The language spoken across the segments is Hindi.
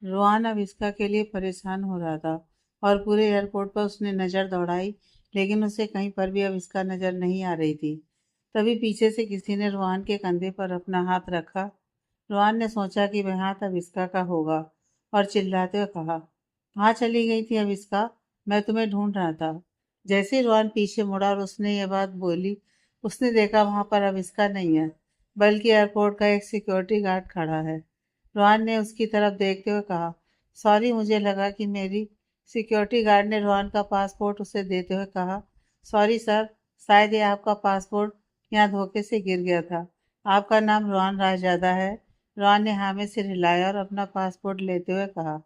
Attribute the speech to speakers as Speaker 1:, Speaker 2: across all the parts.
Speaker 1: रोहान अविष्का के लिए परेशान हो रहा था और पूरे एयरपोर्ट पर उसने नज़र दौड़ाई, लेकिन उसे कहीं पर भी अविष्का नज़र नहीं आ रही थी। तभी पीछे से किसी ने रोहान के कंधे पर अपना हाथ रखा। रोहान ने सोचा कि वह हाथ अविष्का का होगा और चिल्लाते हुए कहा, कहाँ चली गई थी अविष्का? मैं तुम्हें ढूंढ रहा था। जैसे ही रोहान पीछे मुड़ा और उसने ये बात बोली, उसने देखा वहां पर अविष्का नहीं है, बल्कि एयरपोर्ट का एक सिक्योरिटी गार्ड खड़ा है। रोहन ने उसकी तरफ देखते हुए कहा, सॉरी, मुझे लगा कि मेरी। सिक्योरिटी गार्ड ने रोहन का पासपोर्ट उसे देते हुए कहा, सॉरी सर, शायद ये आपका पासपोर्ट यहाँ धोखे से गिर गया था। आपका नाम रोहन रायजादा है? रोहन ने हाँ में सिर हिलाया और अपना पासपोर्ट लेते हुए कहा,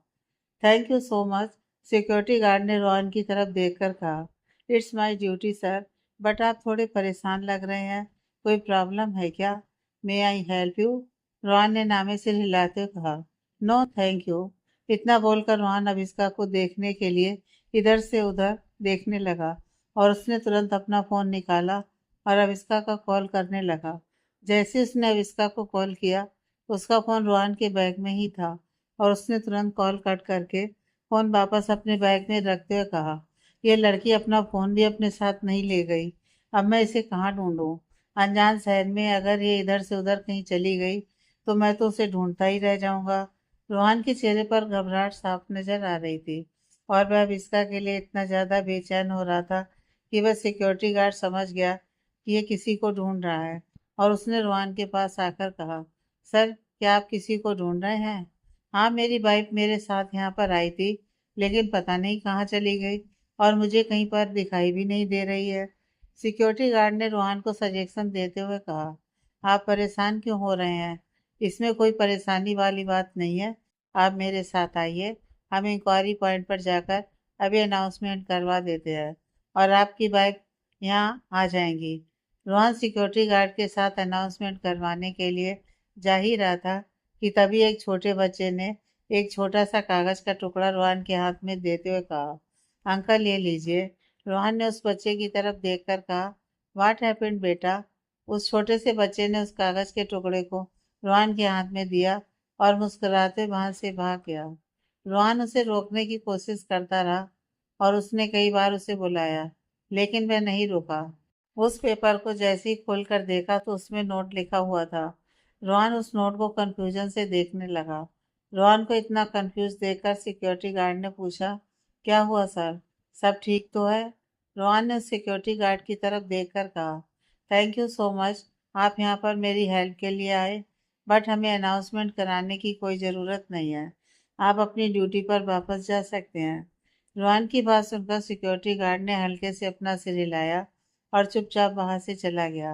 Speaker 1: thank you so much. Security guard ने रोहन की तरफ देखकर कहा, it's my duty sir, but आप थोड़े परेशान लग रहे हैं। कोई प्रॉब्लम है क्या? मे आई हेल्प यू? रोहन ने नामे सिर हिलाते हुए कहा, नो थैंक यू। इतना बोलकर रोहन अविष्का को देखने के लिए इधर से उधर देखने लगा और उसने तुरंत अपना फ़ोन निकाला और अविष्का का कॉल करने लगा। जैसे उसने अविष्का को कॉल किया, उसका फ़ोन रोहन के बैग में ही था और उसने तुरंत कॉल कट करके फ़ोन वापस अपने बैग में रखते हुए कहा, यह लड़की अपना फ़ोन भी अपने साथ नहीं ले गई। अब मैं इसे कहाँ ढूंढूं? अनजान शहर में अगर ये इधर से उधर कहीं चली गई तो मैं तो उसे ढूंढता ही रह जाऊंगा। रोहन के चेहरे पर घबराहट साफ नजर आ रही थी और वह अविष्का के लिए इतना ज़्यादा बेचैन हो रहा था कि वह सिक्योरिटी गार्ड समझ गया कि ये किसी को ढूंढ रहा है और उसने रोहन के पास आकर कहा, सर, क्या आप किसी को ढूंढ रहे हैं? हाँ, मेरी वाइफ मेरे साथ यहाँ पर आई थी, लेकिन पता नहीं कहाँ चली गई और मुझे कहीं पर दिखाई भी नहीं दे रही है। सिक्योरिटी गार्ड ने रोहन को सजेशन देते हुए कहा, आप परेशान क्यों हो रहे हैं? इसमें कोई परेशानी वाली बात नहीं है। आप मेरे साथ आइए, हम इंक्वायरी पॉइंट पर जाकर अभी अनाउंसमेंट करवा देते हैं और आपकी बाइक यहाँ आ जाएंगी। रोहन सिक्योरिटी गार्ड के साथ अनाउंसमेंट करवाने के लिए जा ही रहा था कि तभी एक छोटे बच्चे ने एक छोटा सा कागज का टुकड़ा रोहन के हाथ में देते हुए कहा, अंकल ये लीजिए। रोहन ने उस बच्चे की तरफ देखकर कहा, व्हाट हैपेंड बेटा? उस छोटे से बच्चे ने उस कागज के टुकड़े को रोहन के हाथ में दिया और मुस्कुराते वहां से भाग गया। रोहन उसे रोकने की कोशिश करता रहा और उसने कई बार उसे बुलाया, लेकिन वह नहीं रुका। उस पेपर को जैसे ही खोलकर देखा तो उसमें नोट लिखा हुआ था। रोहन उस नोट को कंफ्यूजन से देखने लगा। रोहन को इतना कंफ्यूज देखकर सिक्योरिटी गार्ड ने पूछा, क्या हुआ सर, सब ठीक तो है? रोहन ने सिक्योरिटी गार्ड की तरफ देखकर कहा, थैंक यू सो मच, आप यहाँ पर मेरी हेल्प के लिए आए, बट हमें अनाउंसमेंट कराने की कोई ज़रूरत नहीं है। आप अपनी ड्यूटी पर वापस जा सकते हैं। रोहन की बात सुनकर सिक्योरिटी गार्ड ने हल्के से अपना सिर हिलाया और चुपचाप वहां से चला गया।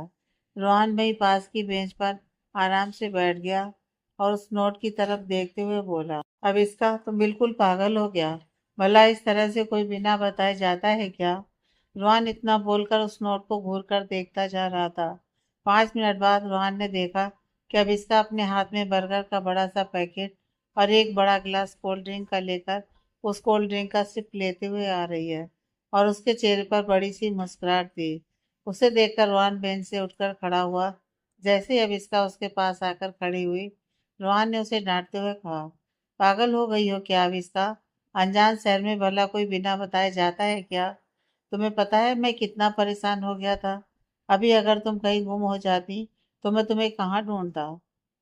Speaker 1: रोहन वहीं पास की बेंच पर आराम से बैठ गया और उस नोट की तरफ देखते हुए बोला, अब इसका तुम बिल्कुल पागल हो गया। भला इस तरह से कोई बिना बताए जाता है क्या? रोहन इतना बोलकर उस नोट को घूर कर देखता जा रहा था। 5 मिनट बाद रोहन ने देखा कि अब इसका अपने हाथ में बर्गर का बड़ा सा पैकेट और एक बड़ा गिलास कोल्ड ड्रिंक का लेकर उस कोल्ड ड्रिंक का सिप लेते हुए आ रही है और उसके चेहरे पर बड़ी सी मुस्कुराहट थी। उसे देखकर रोहन बेंच से उठकर खड़ा हुआ। जैसे ही अविष्का उसके पास आकर खड़ी हुई, रोहन ने उसे डांटते हुए कहा, पागल हो गई हो क्या अविष्का? अनजान शहर में भला कोई बिना बताए जाता है क्या? तुम्हें पता है मैं कितना परेशान हो गया था। अभी अगर तुम कहीं गुम हो जाती तो मैं तुम्हें कहाँ ढूंढता?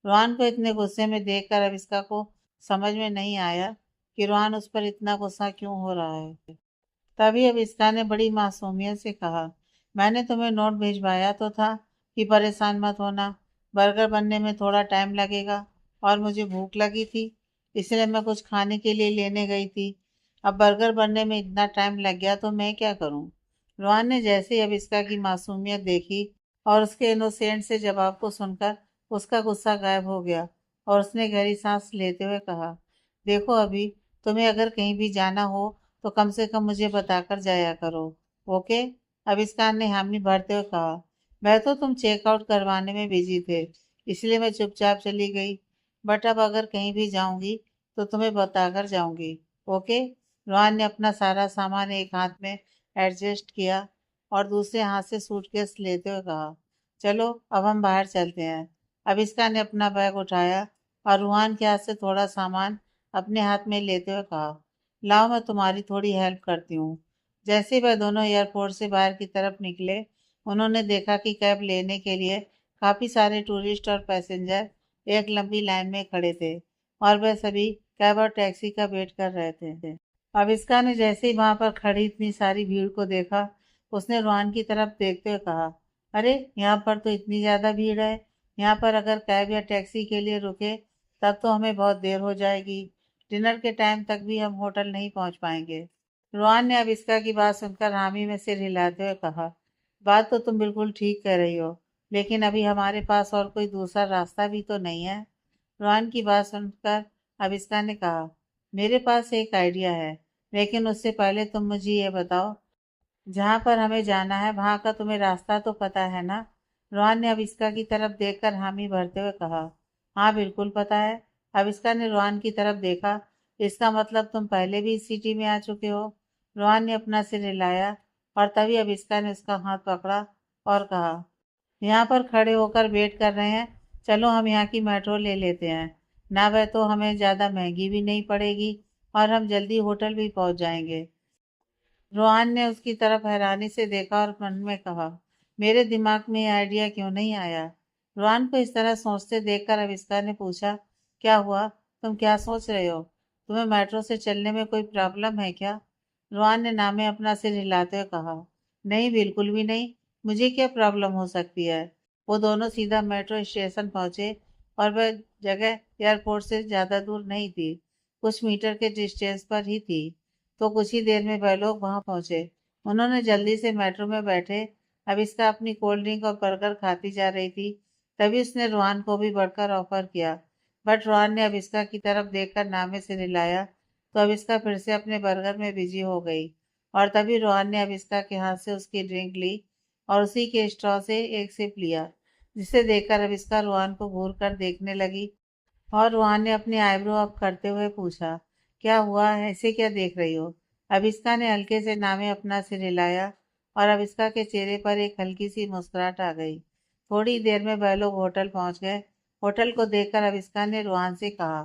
Speaker 1: रोहन को इतने गुस्से में देखकर अविष्का को समझ में नहीं आया कि रोहन उस पर इतना गुस्सा क्यों हो रहा है। तभी अविष्का ने बड़ी मासूमियत से कहा, मैंने तुम्हें नोट भिजवाया तो था कि परेशान मत होना, बर्गर बनने में थोड़ा टाइम लगेगा और मुझे भूख लगी थी, इसलिए मैं कुछ खाने के लिए लेने गई थी। अब बर्गर बनने में इतना टाइम लग गया तो मैं क्या करूं? रोहन ने जैसे ही अविष्का की मासूमियत देखी और उसके इनोसेंट से जवाब को सुनकर उसका गुस्सा गायब हो गया और उसने गहरी सांस लेते हुए कहा, देखो अभी, तुम्हें अगर कहीं भी जाना हो तो कम से कम मुझे बताकर जाया करो, ओके? आविष्कार ने हामी भरते हुए कहा, मैं तो तुम चेकआउट करवाने में बिजी थे, इसलिए मैं चुपचाप चली गई, बट अब अगर कहीं भी जाऊंगी तो तुम्हें बताकर जाऊंगी, ओके? रोहन ने अपना सारा सामान एक हाथ में एडजस्ट किया और दूसरे हाथ से सूटकेस लेते हुए कहा, चलो अब हम बाहर चलते हैं। आविष्कार ने अपना बैग उठाया और रोहन के हाथ से थोड़ा सामान अपने हाथ में लेते हुए कहा, लाओ मैं तुम्हारी थोड़ी हेल्प करती हूँ। जैसे वह दोनों एयरपोर्ट से बाहर की तरफ निकले, उन्होंने देखा कि कैब लेने के लिए काफ़ी सारे टूरिस्ट और पैसेंजर एक लंबी लाइन में खड़े थे और वह सभी कैब और टैक्सी का वेट कर रहे थे। आविष्का ने जैसे ही वहां पर खड़ी इतनी सारी भीड़ को देखा, उसने रोहन की तरफ देखते हुए कहा, अरे यहाँ पर तो इतनी ज़्यादा भीड़ है। यहाँ पर अगर कैब या टैक्सी के लिए रुके तब तो हमें बहुत देर हो जाएगी। डिनर के टाइम तक भी हम होटल नहीं पहुँच पाएंगे। रोहन ने अविष्का की बात सुनकर हामी में सिर हिलाते हुए कहा, बात तो तुम बिल्कुल ठीक कह रही हो, लेकिन अभी हमारे पास और कोई दूसरा रास्ता भी तो नहीं है। रोहन की बात सुनकर अविष्का ने कहा, मेरे पास एक आइडिया है, लेकिन उससे पहले तुम मुझे ये बताओ, जहाँ पर हमें जाना है वहाँ का तुम्हें रास्ता तो पता है ना? रोहन ने अविष्का की तरफ देखकर हामी भरते हुए कहा, हाँ बिल्कुल पता है। अविष्का ने रोहन की तरफ देखा, इसका मतलब तुम पहले भी इस सिटी में आ चुके हो? रोहन ने अपना सिर हिलाया और तभी अविष्का ने उसका हाथ पकड़ा और कहा, यहाँ पर खड़े होकर वेट कर रहे हैं, चलो हम यहाँ की मेट्रो ले लेते हैं ना, वह तो हमें ज़्यादा महंगी भी नहीं पड़ेगी और हम जल्दी होटल भी पहुँच जाएंगे। रोहन ने उसकी तरफ हैरानी से देखा और मन में कहा, मेरे दिमाग में यह आइडिया क्यों नहीं आया? रोहन को इस तरह सोचते देखकर आविष्कार ने पूछा, क्या हुआ? तुम क्या सोच रहे हो? तुम्हें मेट्रो से चलने में कोई प्रॉब्लम है क्या? रोहन ने नामे अपना सिर हिलाते हुए कहा, नहीं बिल्कुल भी नहीं, मुझे क्या प्रॉब्लम हो सकती है। वो दोनों सीधा मेट्रो स्टेशन पहुंचे और वह जगह एयरपोर्ट से ज़्यादा दूर नहीं थी, कुछ मीटर के डिस्टेंस पर ही थी। तो कुछ ही देर में वह लोग वहां पहुंचे। उन्होंने जल्दी से मेट्रो में बैठे। अविष्का अपनी कोल्ड ड्रिंक और बर्गर खाती जा रही थी, तभी उसने रोहन को भी बढ़कर ऑफर किया, बट रोहन ने अविष्का की तरफ देखकर नामे से हिलाया, तो अविष्का फिर से अपने बर्गर में बिजी हो गई। और तभी रोहन ने अविष्का के हाथ से उसकी ड्रिंक ली और उसी के स्ट्रॉ से एक सिप लिया, जिसे देखकर अविष्का रोहन को घूर कर देखने लगी और रोहन ने अपनी आईब्रो अप करते हुए पूछा, क्या हुआ, ऐसे क्या देख रही हो? अविष्का ने हल्के से नामे अपना सिर हिलाया और अविष्का के चेहरे पर एक हल्की सी मुस्कुराहट आ गई। थोड़ी देर में वह लोग होटल पहुंच गए। होटल को देखकर अविष्का ने रोहन से कहा,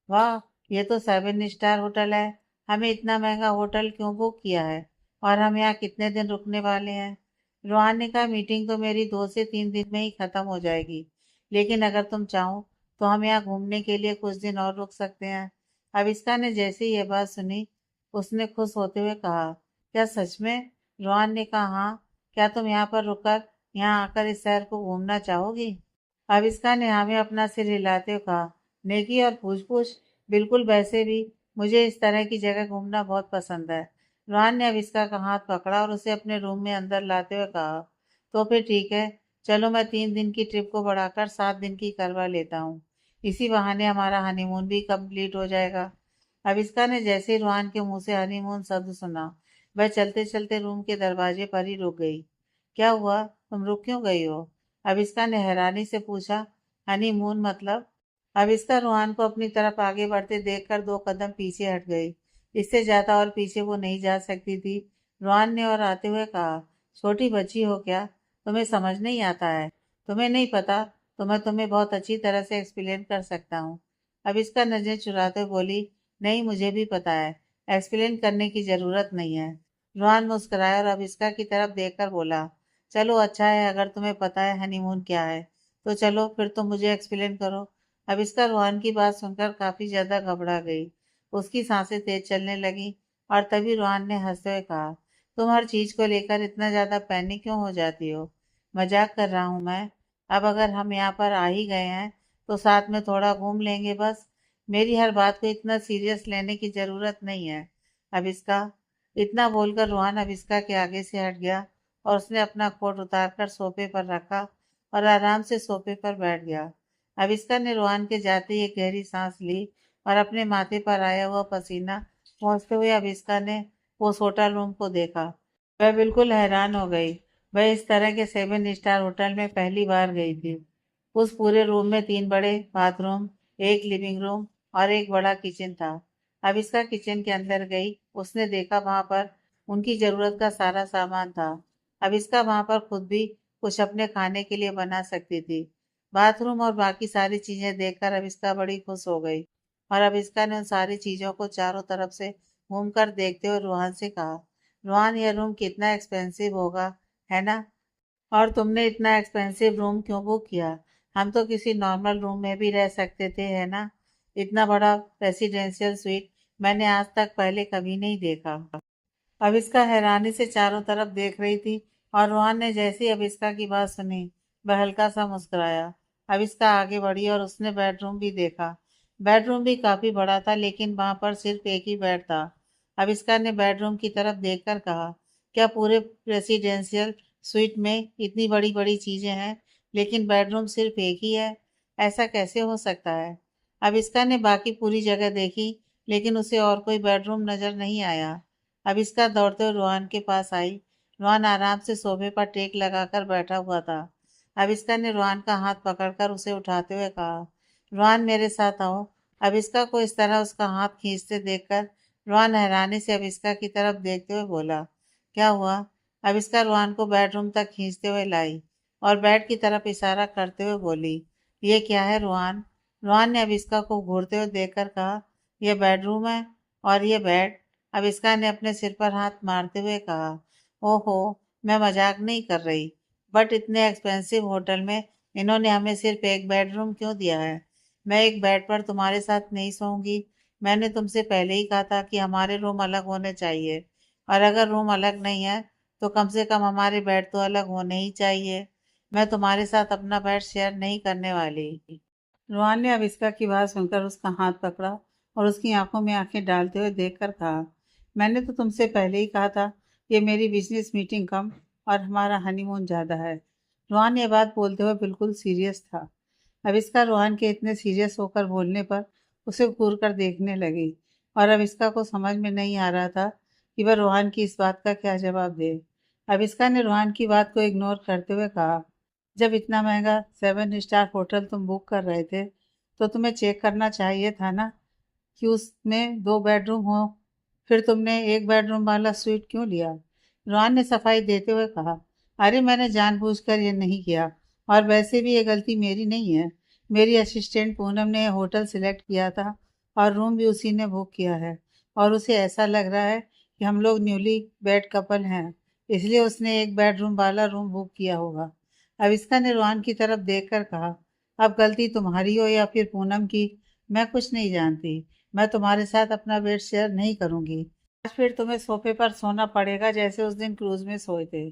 Speaker 1: वाह, ये तो 7 स्टार होटल है। हमें इतना महंगा होटल क्यों बुक किया है और हम यहाँ कितने दिन रुकने वाले हैं? रोहन ने कहा, मीटिंग तो मेरी 2 से 3 दिन में ही खत्म हो जाएगी, लेकिन अगर तुम चाहो तो हम यहाँ घूमने के लिए कुछ दिन और रुक सकते हैं। अविष्का ने जैसे ही ये बात सुनी, उसने खुश होते हुए कहा, क्या सच में? रोहन ने कहा, हाँ। क्या तुम यहाँ पर रुककर यहाँ आकर इस शहर को घूमना चाहोगी? आविष्का ने हमें अपना सिर हिलाते हुए कहा, नेकी और पूछ पूछ, बिल्कुल। वैसे भी मुझे इस तरह की जगह घूमना बहुत पसंद है। रोहन ने आविष्का का हाथ पकड़ा और उसे अपने रूम में अंदर लाते हुए कहा, तो फिर ठीक है, चलो मैं 3 दिन की ट्रिप को बढ़ाकर 7 दिन की करवा लेता हूँ। इसी बहाने हमारा हनीमून भी कंप्लीट हो जाएगा। आविष्का ने जैसे ही रोहन के मुंह से हनीमून शब्द सुना, वह चलते चलते रूम के दरवाजे पर ही रुक गई। क्या हुआ, तुम रुक क्यों गई हो? अविष्का ने हैरानी से पूछा, हनीमून मतलब? अविष्का रोहन को अपनी तरफ आगे बढ़ते देखकर 2 कदम पीछे हट गई। इससे ज्यादा और पीछे वो नहीं जा सकती थी। रोहन ने और आते हुए कहा, छोटी बच्ची हो क्या? तुम्हें समझ नहीं आता है? तुम्हें नहीं पता तो मैं तुम्हें बहुत अच्छी तरह से एक्सप्लेन कर सकता हूँ। अविष्का नजरें चुराते हुए बोली, नहीं मुझे भी पता है, एक्सप्लेन करने की जरूरत नहीं है। रोहन मुस्कुराया और अविष्का की तरफ देखकर बोला, चलो अच्छा है, अगर तुम्हें पता है हनीमून क्या है तो चलो फिर तुम मुझे एक्सप्लेन करो। अविष्का रोहन की बात सुनकर काफी ज्यादा घबरा गई। उसकी सांसें तेज चलने लगी और तभी रोहन ने हंसते हुए कहा, तुम हर चीज को लेकर इतना ज्यादा पैनिक क्यों हो जाती हो? मजाक कर रहा हूँ मैं। अब अगर हम यहाँ पर आ ही गए हैं तो साथ में थोड़ा घूम लेंगे बस। मेरी हर बात को इतना सीरियस लेने की जरूरत नहीं है। अविष्का, इतना बोलकर रोहन अविष्का के आगे से हट गया और उसने अपना कोट उतारकर सोफे पर रखा और आराम से सोफे पर बैठ गया। अविष्का ने रोहन के जाते ही एक गहरी सांस ली और अपने माथे पर आया हुआ पसीना पहुंचते हुए अविष्का ने उस होटल रूम को देखा। वह बिल्कुल हैरान हो गई। वह इस तरह के 7 स्टार होटल में पहली बार गई थी। उस पूरे रूम में 3 बड़े बाथरूम, एक लिविंग रूम और एक बड़ा किचन था। अविष्का किचन के अंदर गई। उसने देखा वहां पर उनकी जरूरत का सारा सामान था। अविष्का वहां पर खुद भी कुछ अपने खाने के लिए बना सकती थी। बाथरूम और बाकी सारी चीजें देखकर अविष्का बड़ी खुश हो गई। और अविष्का ने उन सारी चीज़ों को चारों तरफ से घूमकर देखते हुए रूहान से कहा, रूहान, यह रूम कितना एक्सपेंसिव होगा, है ना? और तुमने इतना एक्सपेंसिव रूम क्यों बुक किया? हम तो किसी नॉर्मल रूम में भी रह सकते थे, है ना? इतना बड़ा रेसिडेंशियल स्वीट मैंने आज तक पहले कभी नहीं देखा। अविष्का हैरानी से चारों तरफ देख रही थी और रोहन ने जैसे ही अविष्का की बात सुनी, वह हल्का सा मुस्कुराया। अविष्का आगे बढ़ी और उसने बेडरूम भी देखा। बेडरूम भी काफी बड़ा था, लेकिन वहां पर सिर्फ एक ही बेड था। अविष्का ने बेडरूम की तरफ देखकर कहा, क्या पूरे रेसिडेंशियल स्वीट में इतनी बड़ी बड़ी चीजें हैं, लेकिन बेडरूम सिर्फ एक ही है? ऐसा कैसे हो सकता है? अविष्का ने बाकी पूरी जगह देखी, लेकिन उसे और कोई बेडरूम नजर नहीं आया। अविष्का दौड़ते हुए रोहन के पास आई। रोहन आराम से सोफे पर टेक लगाकर बैठा हुआ था। अविष्का ने रोहन का हाथ पकड़कर उसे उठाते हुए कहा, रोहन, मेरे साथ आओ। अविष्का को इस तरह उसका हाथ खींचते देखकर रोहन हैरानी से अविष्का की तरफ देखते हुए बोला, क्या हुआ? अविष्का रोहन को बेडरूम तक खींचते हुए लाई और बेड की तरफ इशारा करते हुए बोली, ये क्या है रोहन? रोहन ने अविष्का को घूरते हुए देखकर कहा, यह बेडरूम है और ये बेड। अविष्का ने अपने सिर पर हाथ मारते हुए कहा, ओहो, मैं मजाक नहीं कर रही, बट इतने एक्सपेंसिव होटल में इन्होंने हमें सिर्फ एक बेडरूम क्यों दिया है? मैं एक बेड पर तुम्हारे साथ नहीं सोऊंगी। मैंने तुमसे पहले ही कहा था कि हमारे रूम अलग होने चाहिए, और अगर रूम अलग नहीं है तो कम से कम हमारे बेड तो अलग होने ही चाहिए। मैं तुम्हारे साथ अपना बेड शेयर नहीं करने वाली। रोहन ने अविष्का की बात सुनकर उसका हाथ पकड़ा और उसकी आंखों में आंखें डालते हुए देखकर कहा, मैंने तो तुमसे पहले ही कहा था, ये मेरी बिजनेस मीटिंग कम और हमारा हनीमून ज़्यादा है। रोहन ये बात बोलते हुए बिल्कुल सीरियस था। अविष्का रोहन के इतने सीरियस होकर बोलने पर उसे घूर कर देखने लगी और अविष्का को समझ में नहीं आ रहा था कि वह रोहन की इस बात का क्या जवाब दे। अविष्का ने रोहन की बात को इग्नोर करते हुए कहा, जब इतना महंगा 7 स्टार होटल तुम बुक कर रहे थे तो तुम्हें चेक करना चाहिए था ना कि उसमें 2 बेडरूम हो। फिर तुमने एक बेडरूम वाला स्वीट क्यों लिया? रोहन ने सफाई देते हुए कहा, अरे मैंने जानबूझकर ये नहीं किया, और वैसे भी ये गलती मेरी नहीं है। मेरी असिस्टेंट पूनम ने होटल सिलेक्ट किया था और रूम भी उसी ने बुक किया है, और उसे ऐसा लग रहा है कि हम लोग न्यूली बेड कपल हैं, इसलिए उसने एक बेडरूम वाला रूम बुक किया होगा। अविष्का ने रोहन की तरफ देखकर कहा, अब गलती तुम्हारी हो या फिर पूनम की, मैं कुछ नहीं जानती। मैं तुम्हारे साथ अपना बेड शेयर नहीं करूंगी। आज फिर तुम्हें सोफे पर सोना पड़ेगा, जैसे उस दिन क्रूज में सोए थे।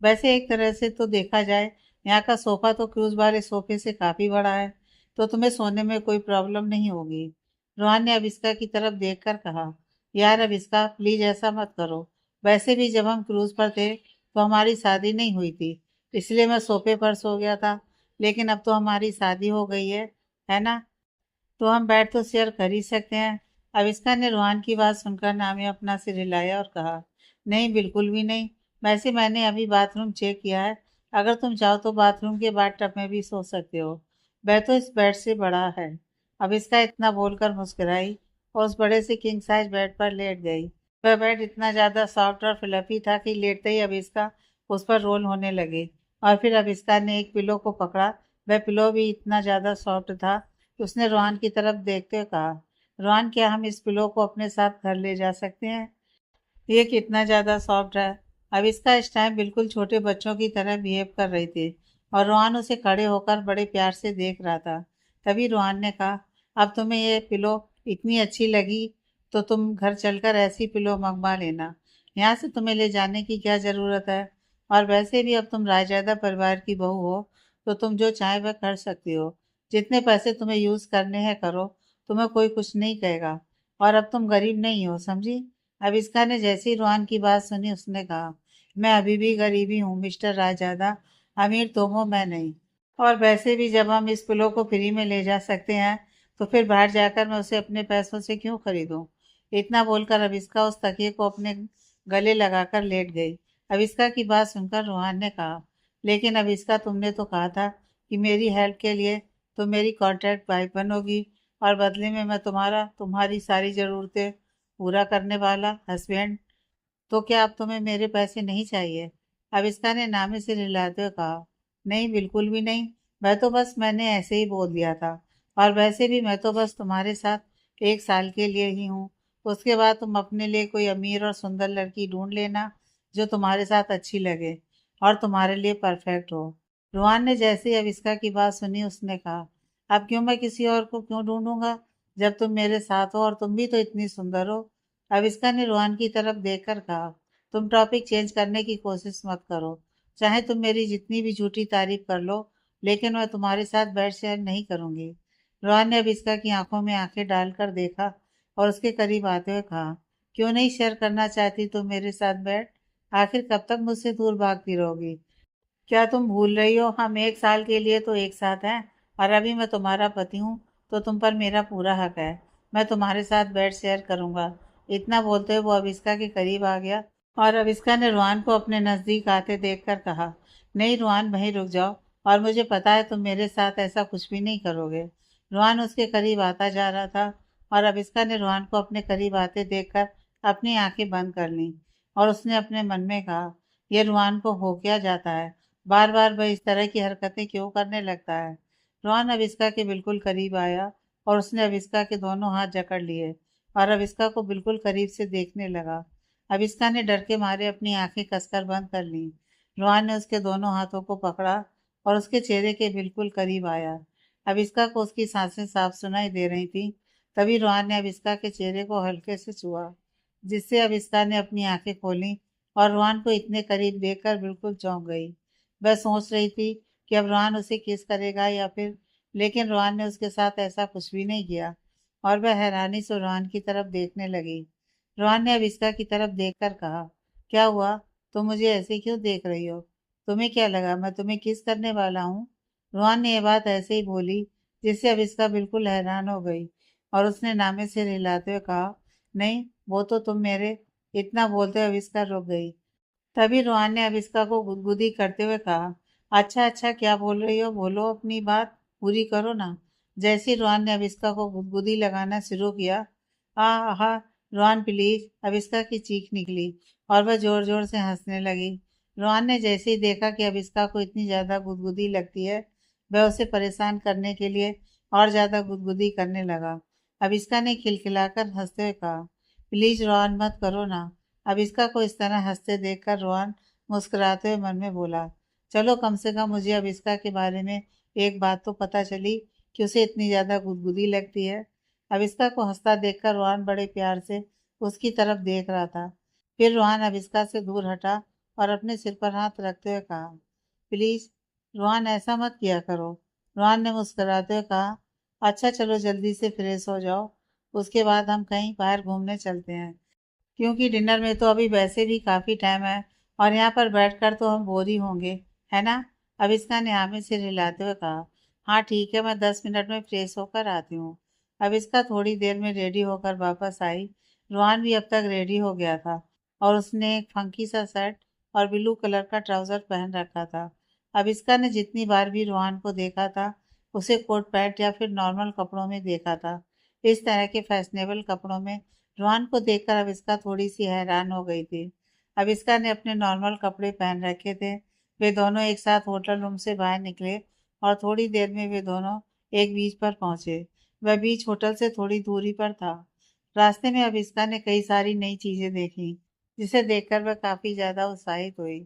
Speaker 1: वैसे एक तरह से तो देखा जाए, यहाँ का सोफा तो क्रूज वाले सोफे से काफी बड़ा है, तो तुम्हें सोने में कोई प्रॉब्लम नहीं होगी। रोहन ने अविष्का की तरफ देखकर कहा, यार अविष्का, प्लीज ऐसा मत करो। वैसे भी जब हम क्रूज पर थे तो हमारी शादी नहीं हुई थी, इसलिए मैं सोफे पर सो गया था। लेकिन अब तो हमारी शादी हो गई है ना? तो हम बेड तो शेयर कर ही सकते हैं। अविष्का ने रोहन की बात सुनकर नामे अपना सिर हिलाया और कहा, नहीं, बिल्कुल भी नहीं। वैसे मैंने अभी बाथरूम चेक किया है, अगर तुम चाहो तो बाथरूम के बाथटब में भी सो सकते हो। बेड तो इस बेड से बड़ा है। अविष्का इतना बोलकर मुस्कुराई और उस बड़े से किंग साइज बेड पर लेट गई। वह बेड इतना ज़्यादा सॉफ्ट और फ्लफी था कि लेटते ही अविष्का उस पर रोल होने लगे, और फिर अविष्का ने एक पिलो को पकड़ा। वह पिलो भी इतना ज़्यादा सॉफ्ट था कि उसने रोहन की तरफ देखते हुए कहा, रोहन, क्या हम इस पिलो को अपने साथ घर ले जा सकते हैं? ये कितना ज़्यादा सॉफ्ट है। अविष्का इस टाइम बिल्कुल छोटे बच्चों की तरह बिहेव कर रही थी और रोहन उसे खड़े होकर बड़े प्यार से देख रहा था। तभी रोहन ने कहा, अब तुम्हें ये पिलो इतनी अच्छी लगी तो तुम घर चलकर ऐसी पिलो मंगवा लेना। यहाँ से तुम्हें ले जाने की क्या ज़रूरत है? और वैसे भी अब तुम रायजादा परिवार की बहू हो, तो तुम जो चाहे वह कर सकती हो। जितने पैसे तुम्हें यूज़ करने हैं करो, तुम्हें कोई कुछ नहीं कहेगा। और अब तुम गरीब नहीं हो, समझी? अविष्का ने जैसे ही रोहन की बात सुनी, उसने कहा, मैं अभी भी गरीबी हूँ मिस्टर रायजादा, अमीर तुम हो, मैं नहीं। और वैसे भी जब हम इस पिलो को फ्री में ले जा सकते हैं तो फिर बाहर जाकर मैं उसे अपने पैसों से क्यों खरीदूं? इतना बोलकर अविष्का उस तकिए को अपने गले लगाकर लेट गई। अविष्का की बात सुनकर रोहन ने कहा, लेकिन अविष्का, तुमने तो कहा था कि मेरी हेल्प के लिए तुम मेरी कॉन्ट्रैक्ट वाइफ बनोगी, और बदले में मैं तुम्हारी सारी ज़रूरतें पूरा करने वाला हस्बैंड। तो क्या अब तुम्हें मेरे पैसे नहीं चाहिए? अविष्का ने नामे से हिलाते हुए कहा, नहीं, बिल्कुल भी नहीं। मैंने ऐसे ही बोल दिया था, और वैसे भी मैं तो बस तुम्हारे साथ 1 साल के लिए ही हूँ। उसके बाद तुम अपने लिए कोई अमीर और सुंदर लड़की ढूंढ लेना जो तुम्हारे साथ अच्छी लगे और तुम्हारे लिए परफेक्ट हो। रुहान ने जैसे ही अविस्का की बात सुनी उसने कहा, अब क्यों मैं किसी और को क्यों ढूंढूंगा जब तुम मेरे साथ हो और तुम भी तो इतनी सुंदर हो। अविस्का ने रुहान की तरफ देखकर कहा, तुम टॉपिक चेंज करने की कोशिश मत करो। चाहे तुम मेरी जितनी भी झूठी तारीफ कर लो, लेकिन मैं तुम्हारे साथ बेड शेयर नहीं करूंगी। रोहन ने अविस्का की आंखों में आंखें डालकर देखा और उसके करीब आते हुए कहा, क्यों नहीं शेयर करना चाहती तुम मेरे साथ बेड? आखिर कब तक मुझसे दूर भागती रहोगी? क्या तुम भूल रही हो हम 1 साल के लिए तो एक साथ हैं और अभी मैं तुम्हारा पति हूँ, तो तुम पर मेरा पूरा हक है। मैं तुम्हारे साथ बेड शेयर करूंगा। इतना बोलते हुए वो अविस्का के करीब आ गया और अविस्का ने रुहान को अपने नज़दीक आते देखकर कहा, नहीं रुहान, वहीं रुक जाओ और मुझे पता है तुम मेरे साथ ऐसा कुछ भी नहीं करोगे। रुहान उसके करीब आता जा रहा था और अविस्का ने रुहान को अपने करीब आते देखकर अपनी आंखें बंद कर लीं और उसने अपने मन में कहा, यह रुहान को हो क्या जाता है? बार बार वह इस तरह की हरकतें क्यों करने लगता है? रोहन अविस्का के बिल्कुल करीब आया और उसने अविस्का के दोनों हाथ जकड़ लिए और अविस्का को बिल्कुल करीब से देखने लगा। अविस्का ने डर के मारे अपनी आंखें कसकर बंद कर लीं। रोहन ने उसके दोनों हाथों को पकड़ा और उसके चेहरे के बिल्कुल करीब आया। अविस्का को उसकी सांसें साफ सुनाई दे रही थीं। तभी रोहन ने अविस्का के चेहरे को हल्के से छुआ, जिससे अविस्का ने अपनी आंखें खोली और रोहन को इतने करीब देखकर बिल्कुल चौंक गई। वह सोच रही थी कि अब रोहन उसे किस करेगा या फिर, लेकिन रोहन ने उसके साथ ऐसा कुछ भी नहीं किया और वह हैरानी से रोहन की तरफ देखने लगी। रोहन ने अविस्का की तरफ देखकर कहा, क्या हुआ? तुम मुझे ऐसे क्यों देख रही हो? तुम्हें क्या लगा मैं तुम्हें किस करने वाला हूँ? रोहन ने यह बात ऐसे ही बोली जिससे अविस्का बिल्कुल हैरान हो गई और उसने नामे सिर हिलाते हुए कहा, नहीं, वो तो तुम मेरे। इतना बोलते हुए अविस्का रुक गई। तभी रोहन ने अविस्का को गुदगुदी करते हुए कहा, अच्छा अच्छा, क्या बोल रही हो? बोलो, अपनी बात पूरी करो ना। जैसे ही रोहन ने अविस्का को गुदगुदी लगाना शुरू किया, हा, रोहन प्लीज, अविस्का की चीख निकली और वह जोर जोर से हंसने लगी। रोहन ने जैसे ही देखा कि अविस्का को इतनी ज्यादा गुदगुदी लगती है, वह उसे परेशान करने के लिए और ज्यादा गुदगुदी करने लगा। अविस्का ने खिलखिलाकर हंसते हुए कहा, प्लीज रोहन, मत करो ना। अविस्का को इस तरह हंसते देखकर रोहन मुस्कुराते हुए मन में बोला, चलो, कम से कम मुझे अविस्का के बारे में एक बात तो पता चली कि उसे इतनी ज्यादा गुदगुदी लगती है। अविस्का को हंसता देखकर रोहन बड़े प्यार से उसकी तरफ देख रहा था। फिर रोहन अविस्का से दूर हटा और अपने सिर पर हाथ रखते हुए कहा, प्लीज रोहन, ऐसा मत किया करो। रोहन ने मुस्कुराते हुए कहा, अच्छा चलो, जल्दी से फ्रेश हो जाओ, उसके बाद हम कहीं बाहर घूमने चलते हैं, क्योंकि डिनर में तो अभी वैसे भी काफ़ी टाइम है और यहाँ पर बैठकर तो हम बोर ही होंगे, है ना? अविस्का ने आमिर से हिलाते हुए कहा, हाँ ठीक है, मैं 10 मिनट में फ्रेश होकर आती हूँ। अविस्का थोड़ी देर में रेडी होकर वापस आई। रोहान भी अब तक रेडी हो गया था और उसने एक फंकी सा शर्ट और ब्लू कलर का ट्राउजर पहन रखा था। अविस्का ने जितनी बार भी रोहान को देखा था, उसे कोट पैंट या फिर नॉर्मल कपड़ों में देखा था। इस तरह के फैशनेबल कपड़ों में रोहन को देखकर अविस्का थोड़ी सी हैरान हो गई थी। अविस्का ने अपने नॉर्मल कपड़े पहन रखे थे। वे दोनों एक साथ होटल रूम से बाहर निकले और थोड़ी देर में वे दोनों एक बीच पर पहुंचे। वह बीच होटल से थोड़ी दूरी पर था। रास्ते में अविस्का ने कई सारी नई चीजें देखी, जिसे देखकर वह काफी ज्यादा उत्साहित हुई।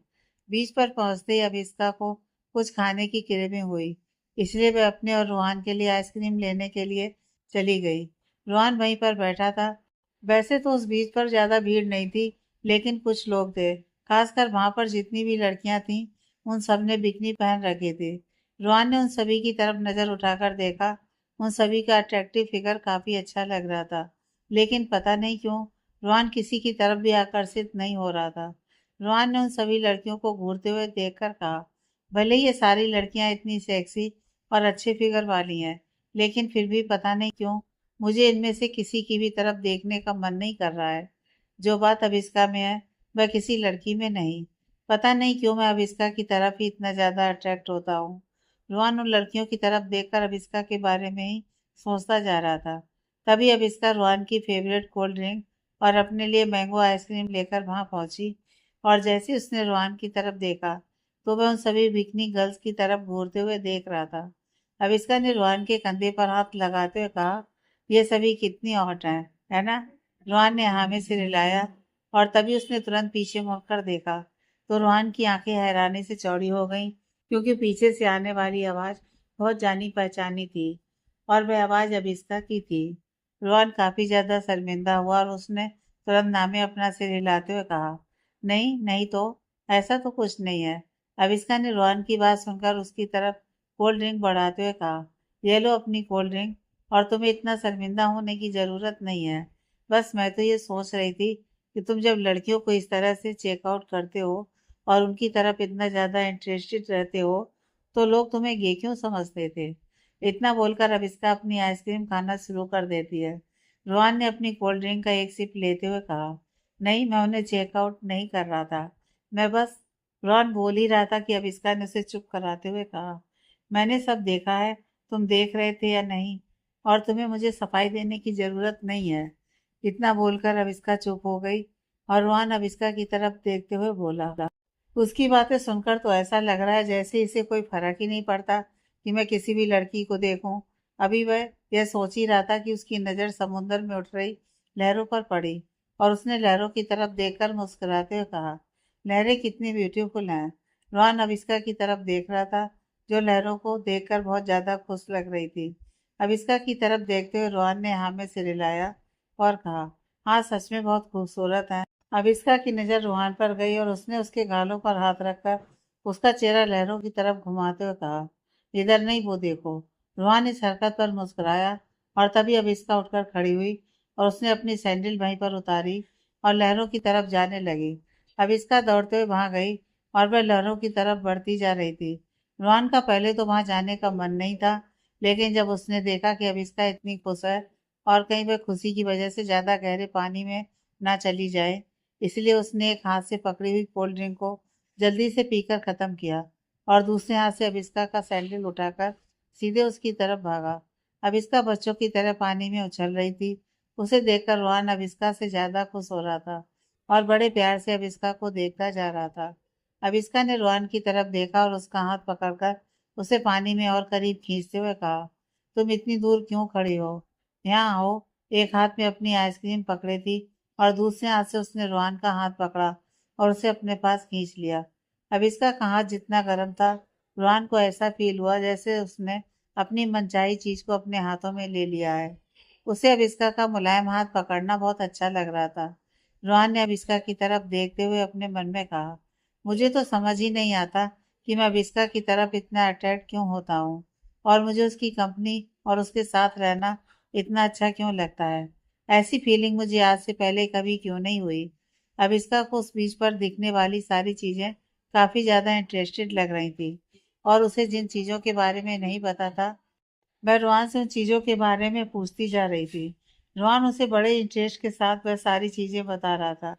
Speaker 1: बीच पर पहुंचते ही अविस्का को कुछ खाने की क्रेविंग हुई, इसलिए वह अपने और रोहन के लिए आइसक्रीम लेने के लिए चली गई। रोहन वहीं पर बैठा था। वैसे तो उस बीच पर ज्यादा भीड़ नहीं थी, लेकिन कुछ लोग थे। खासकर वहां पर जितनी भी लड़कियां थीं, उन सब ने बिकनी पहन रखी थी। रोहन ने उन सभी की तरफ नजर उठाकर देखा। उन सभी का अट्रैक्टिव फिगर काफी अच्छा लग रहा था, लेकिन पता नहीं क्यों रोहन किसी की तरफ भी आकर्षित नहीं हो रहा था। रोहन ने उन सभी लड़कियों को घूरते हुए देखकर कहा, भले ही ये सारी लड़कियां इतनी सेक्सी और अच्छे फिगर वाली हैं, लेकिन फिर भी पता नहीं क्यों मुझे इनमें से किसी की भी तरफ देखने का मन नहीं कर रहा है। जो बात अविस्का में है, वह किसी लड़की में नहीं। पता नहीं क्यों मैं अविस्का की तरफ ही इतना ज्यादा अट्रैक्ट होता हूँ। रोहन उन लड़कियों की तरफ देखकर अविस्का के बारे में ही सोचता जा रहा था। तभी अविस्का रोहन की फेवरेट कोल्ड ड्रिंक और अपने लिए मैंगो आइसक्रीम लेकर वहां पहुंची और जैसे ही उसने रोहन की तरफ देखा, तो वह उन सभी बिकनी गर्ल्स की तरफ घूरते हुए देख रहा था। अविस्का ने रोहन के कंधे पर हाथ लगाते हुए कहा, ये सभी कितनी हॉट है ना। रोहान ने हाँ में सिर हिलाया और तभी उसने तुरंत पीछे मुड़कर देखा तो रोहान की आंखें हैरानी से चौड़ी हो गईं, क्योंकि पीछे से आने वाली आवाज बहुत जानी पहचानी थी और वह आवाज अभिष्का की थी। रोहान काफी ज्यादा शर्मिंदा हुआ और उसने तुरंत नामे अपना सिर हिलाते हुए कहा, नहीं नहीं तो, ऐसा तो कुछ नहीं है। अभिष्का ने रोहान की बात सुनकर उसकी तरफ कोल्ड ड्रिंक बढ़ाते हुए कहा, ये लो अपनी कोल्ड ड्रिंक, और तुम्हें इतना शर्मिंदा होने की ज़रूरत नहीं है। बस मैं तो ये सोच रही थी कि तुम जब लड़कियों को इस तरह से चेकआउट करते हो और उनकी तरफ इतना ज़्यादा इंटरेस्टेड रहते हो, तो लोग तुम्हें गे क्यों समझते थे। इतना बोलकर अब इसका अपनी आइसक्रीम खाना शुरू कर देती है। रोहन ने अपनी कोल्ड ड्रिंक का एक सिप लेते हुए कहा, नहीं, मैं उन्हें चेकआउट नहीं कर रहा था। मैं बस, रोहन बोल ही रहा था कि अब इसका ने उसे चुप कराते हुए कहा, मैंने सब देखा है, तुम देख रहे थे या नहीं, और तुम्हें मुझे सफाई देने की ज़रूरत नहीं है। इतना बोलकर अविस्का चुप हो गई और रोहन अविस्का की तरफ देखते हुए बोला, उसकी बातें सुनकर तो ऐसा लग रहा है जैसे इसे कोई फर्क ही नहीं पड़ता कि मैं किसी भी लड़की को देखूं। अभी वह यह सोच ही रहा था कि उसकी नज़र समुद्र में उठ रही लहरों पर पड़ी और उसने लहरों की तरफ देखकर मुस्कुराते हुए कहा, लहरें कितनी ब्यूटीफुल हैं। रोहन अविस्का की तरफ देख रहा था, जो लहरों को देखकर बहुत ज़्यादा खुश लग रही थी। अविस्का की तरफ देखते हुए रोहन ने हाँ में सिर हिलाया और कहा, हाँ, सच में बहुत खूबसूरत है। अविस्का की नज़र रोहान पर गई और उसने उसके गालों पर हाथ रखकर उसका चेहरा लहरों की तरफ घुमाते हुए कहा, इधर नहीं, वो देखो। रोहान इस हरकत पर मुस्कुराया और तभी अविस्का उठकर खड़ी हुई और उसने अपनी सैंडल वहीं पर उतारी और लहरों की तरफ जाने लगी। अविस्का दौड़ते हुए वहां गई और वह लहरों की तरफ बढ़ती जा रही थी। रोहान का पहले तो वहां जाने का मन नहीं था, लेकिन जब उसने देखा कि अविस्का इतनी खुश है और कहीं वह खुशी की वजह से ज़्यादा गहरे पानी में ना चली जाए, इसलिए उसने एक हाथ से पकड़ी हुई कोल्ड ड्रिंक को जल्दी से पीकर ख़त्म किया और दूसरे हाथ से अविस्का का सैंडल उठाकर सीधे उसकी तरफ भागा। अविस्का बच्चों की तरह पानी में उछल रही थी। उसे देखकर रोहन अविस्का से ज़्यादा खुश हो रहा था और बड़े प्यार से अविस्का को देखता जा रहा था। अविस्का ने रोहन की तरफ देखा और उसका हाथ पकड़कर उसे पानी में और करीब खींचते हुए कहा, तुम इतनी दूर क्यों खड़ी हो, यहाँ आओ। एक हाथ में अपनी आइसक्रीम पकड़े थी और दूसरे हाथ से उसने रोहन का हाथ पकड़ा और उसे अपने पास खींच लिया। अब इसका हाथ जितना गर्म था, रोहन को ऐसा फील हुआ जैसे उसने अपनी मनचाही चीज को अपने हाथों में ले लिया है। उसे अब इसका का मुलायम हाथ पकड़ना बहुत अच्छा लग रहा था। रोहन ने अब इसका की तरफ देखते हुए अपने मन में कहा, मुझे तो समझ ही नहीं आता कि मैं अविस्का की तरफ इतना अट्रैक्ट क्यों होता हूँ और मुझे उसकी कंपनी और उसके साथ रहना इतना अच्छा क्यों लगता है। ऐसी फीलिंग मुझे आज से पहले कभी क्यों नहीं हुई। अविस्का को उस बीच पर दिखने वाली सारी चीज़ें काफ़ी ज़्यादा इंटरेस्टेड लग रही थी और उसे जिन चीज़ों के बारे में नहीं पता था, वह रोहन से उन चीज़ों के बारे में पूछती जा रही थी। रोहन उसे बड़े इंटरेस्ट के साथ वह सारी चीज़ें बता रहा था।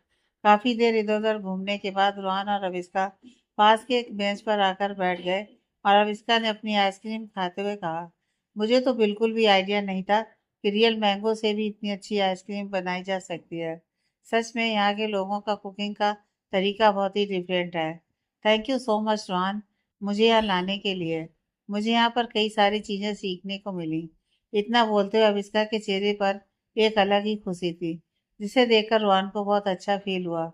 Speaker 1: काफ़ी देर इधर उधर घूमने के बाद रोहन और अविस्का पास के एक बेंच पर आकर बैठ गए और अविस्का ने अपनी आइसक्रीम खाते हुए कहा, मुझे तो बिल्कुल भी आइडिया नहीं था कि रियल मैंगो से भी इतनी अच्छी आइसक्रीम बनाई जा सकती है। सच में यहाँ के लोगों का कुकिंग का तरीका बहुत ही डिफरेंट है। Thank you so much Rohan, मुझे यहाँ लाने के लिए। मुझे यहाँ पर कई सारी चीज़ें सीखने को मिली। इतना बोलते हुए अविस्का के चेहरे पर एक अलग ही खुशी थी, जिसे देखकर रोहन को बहुत अच्छा फील हुआ।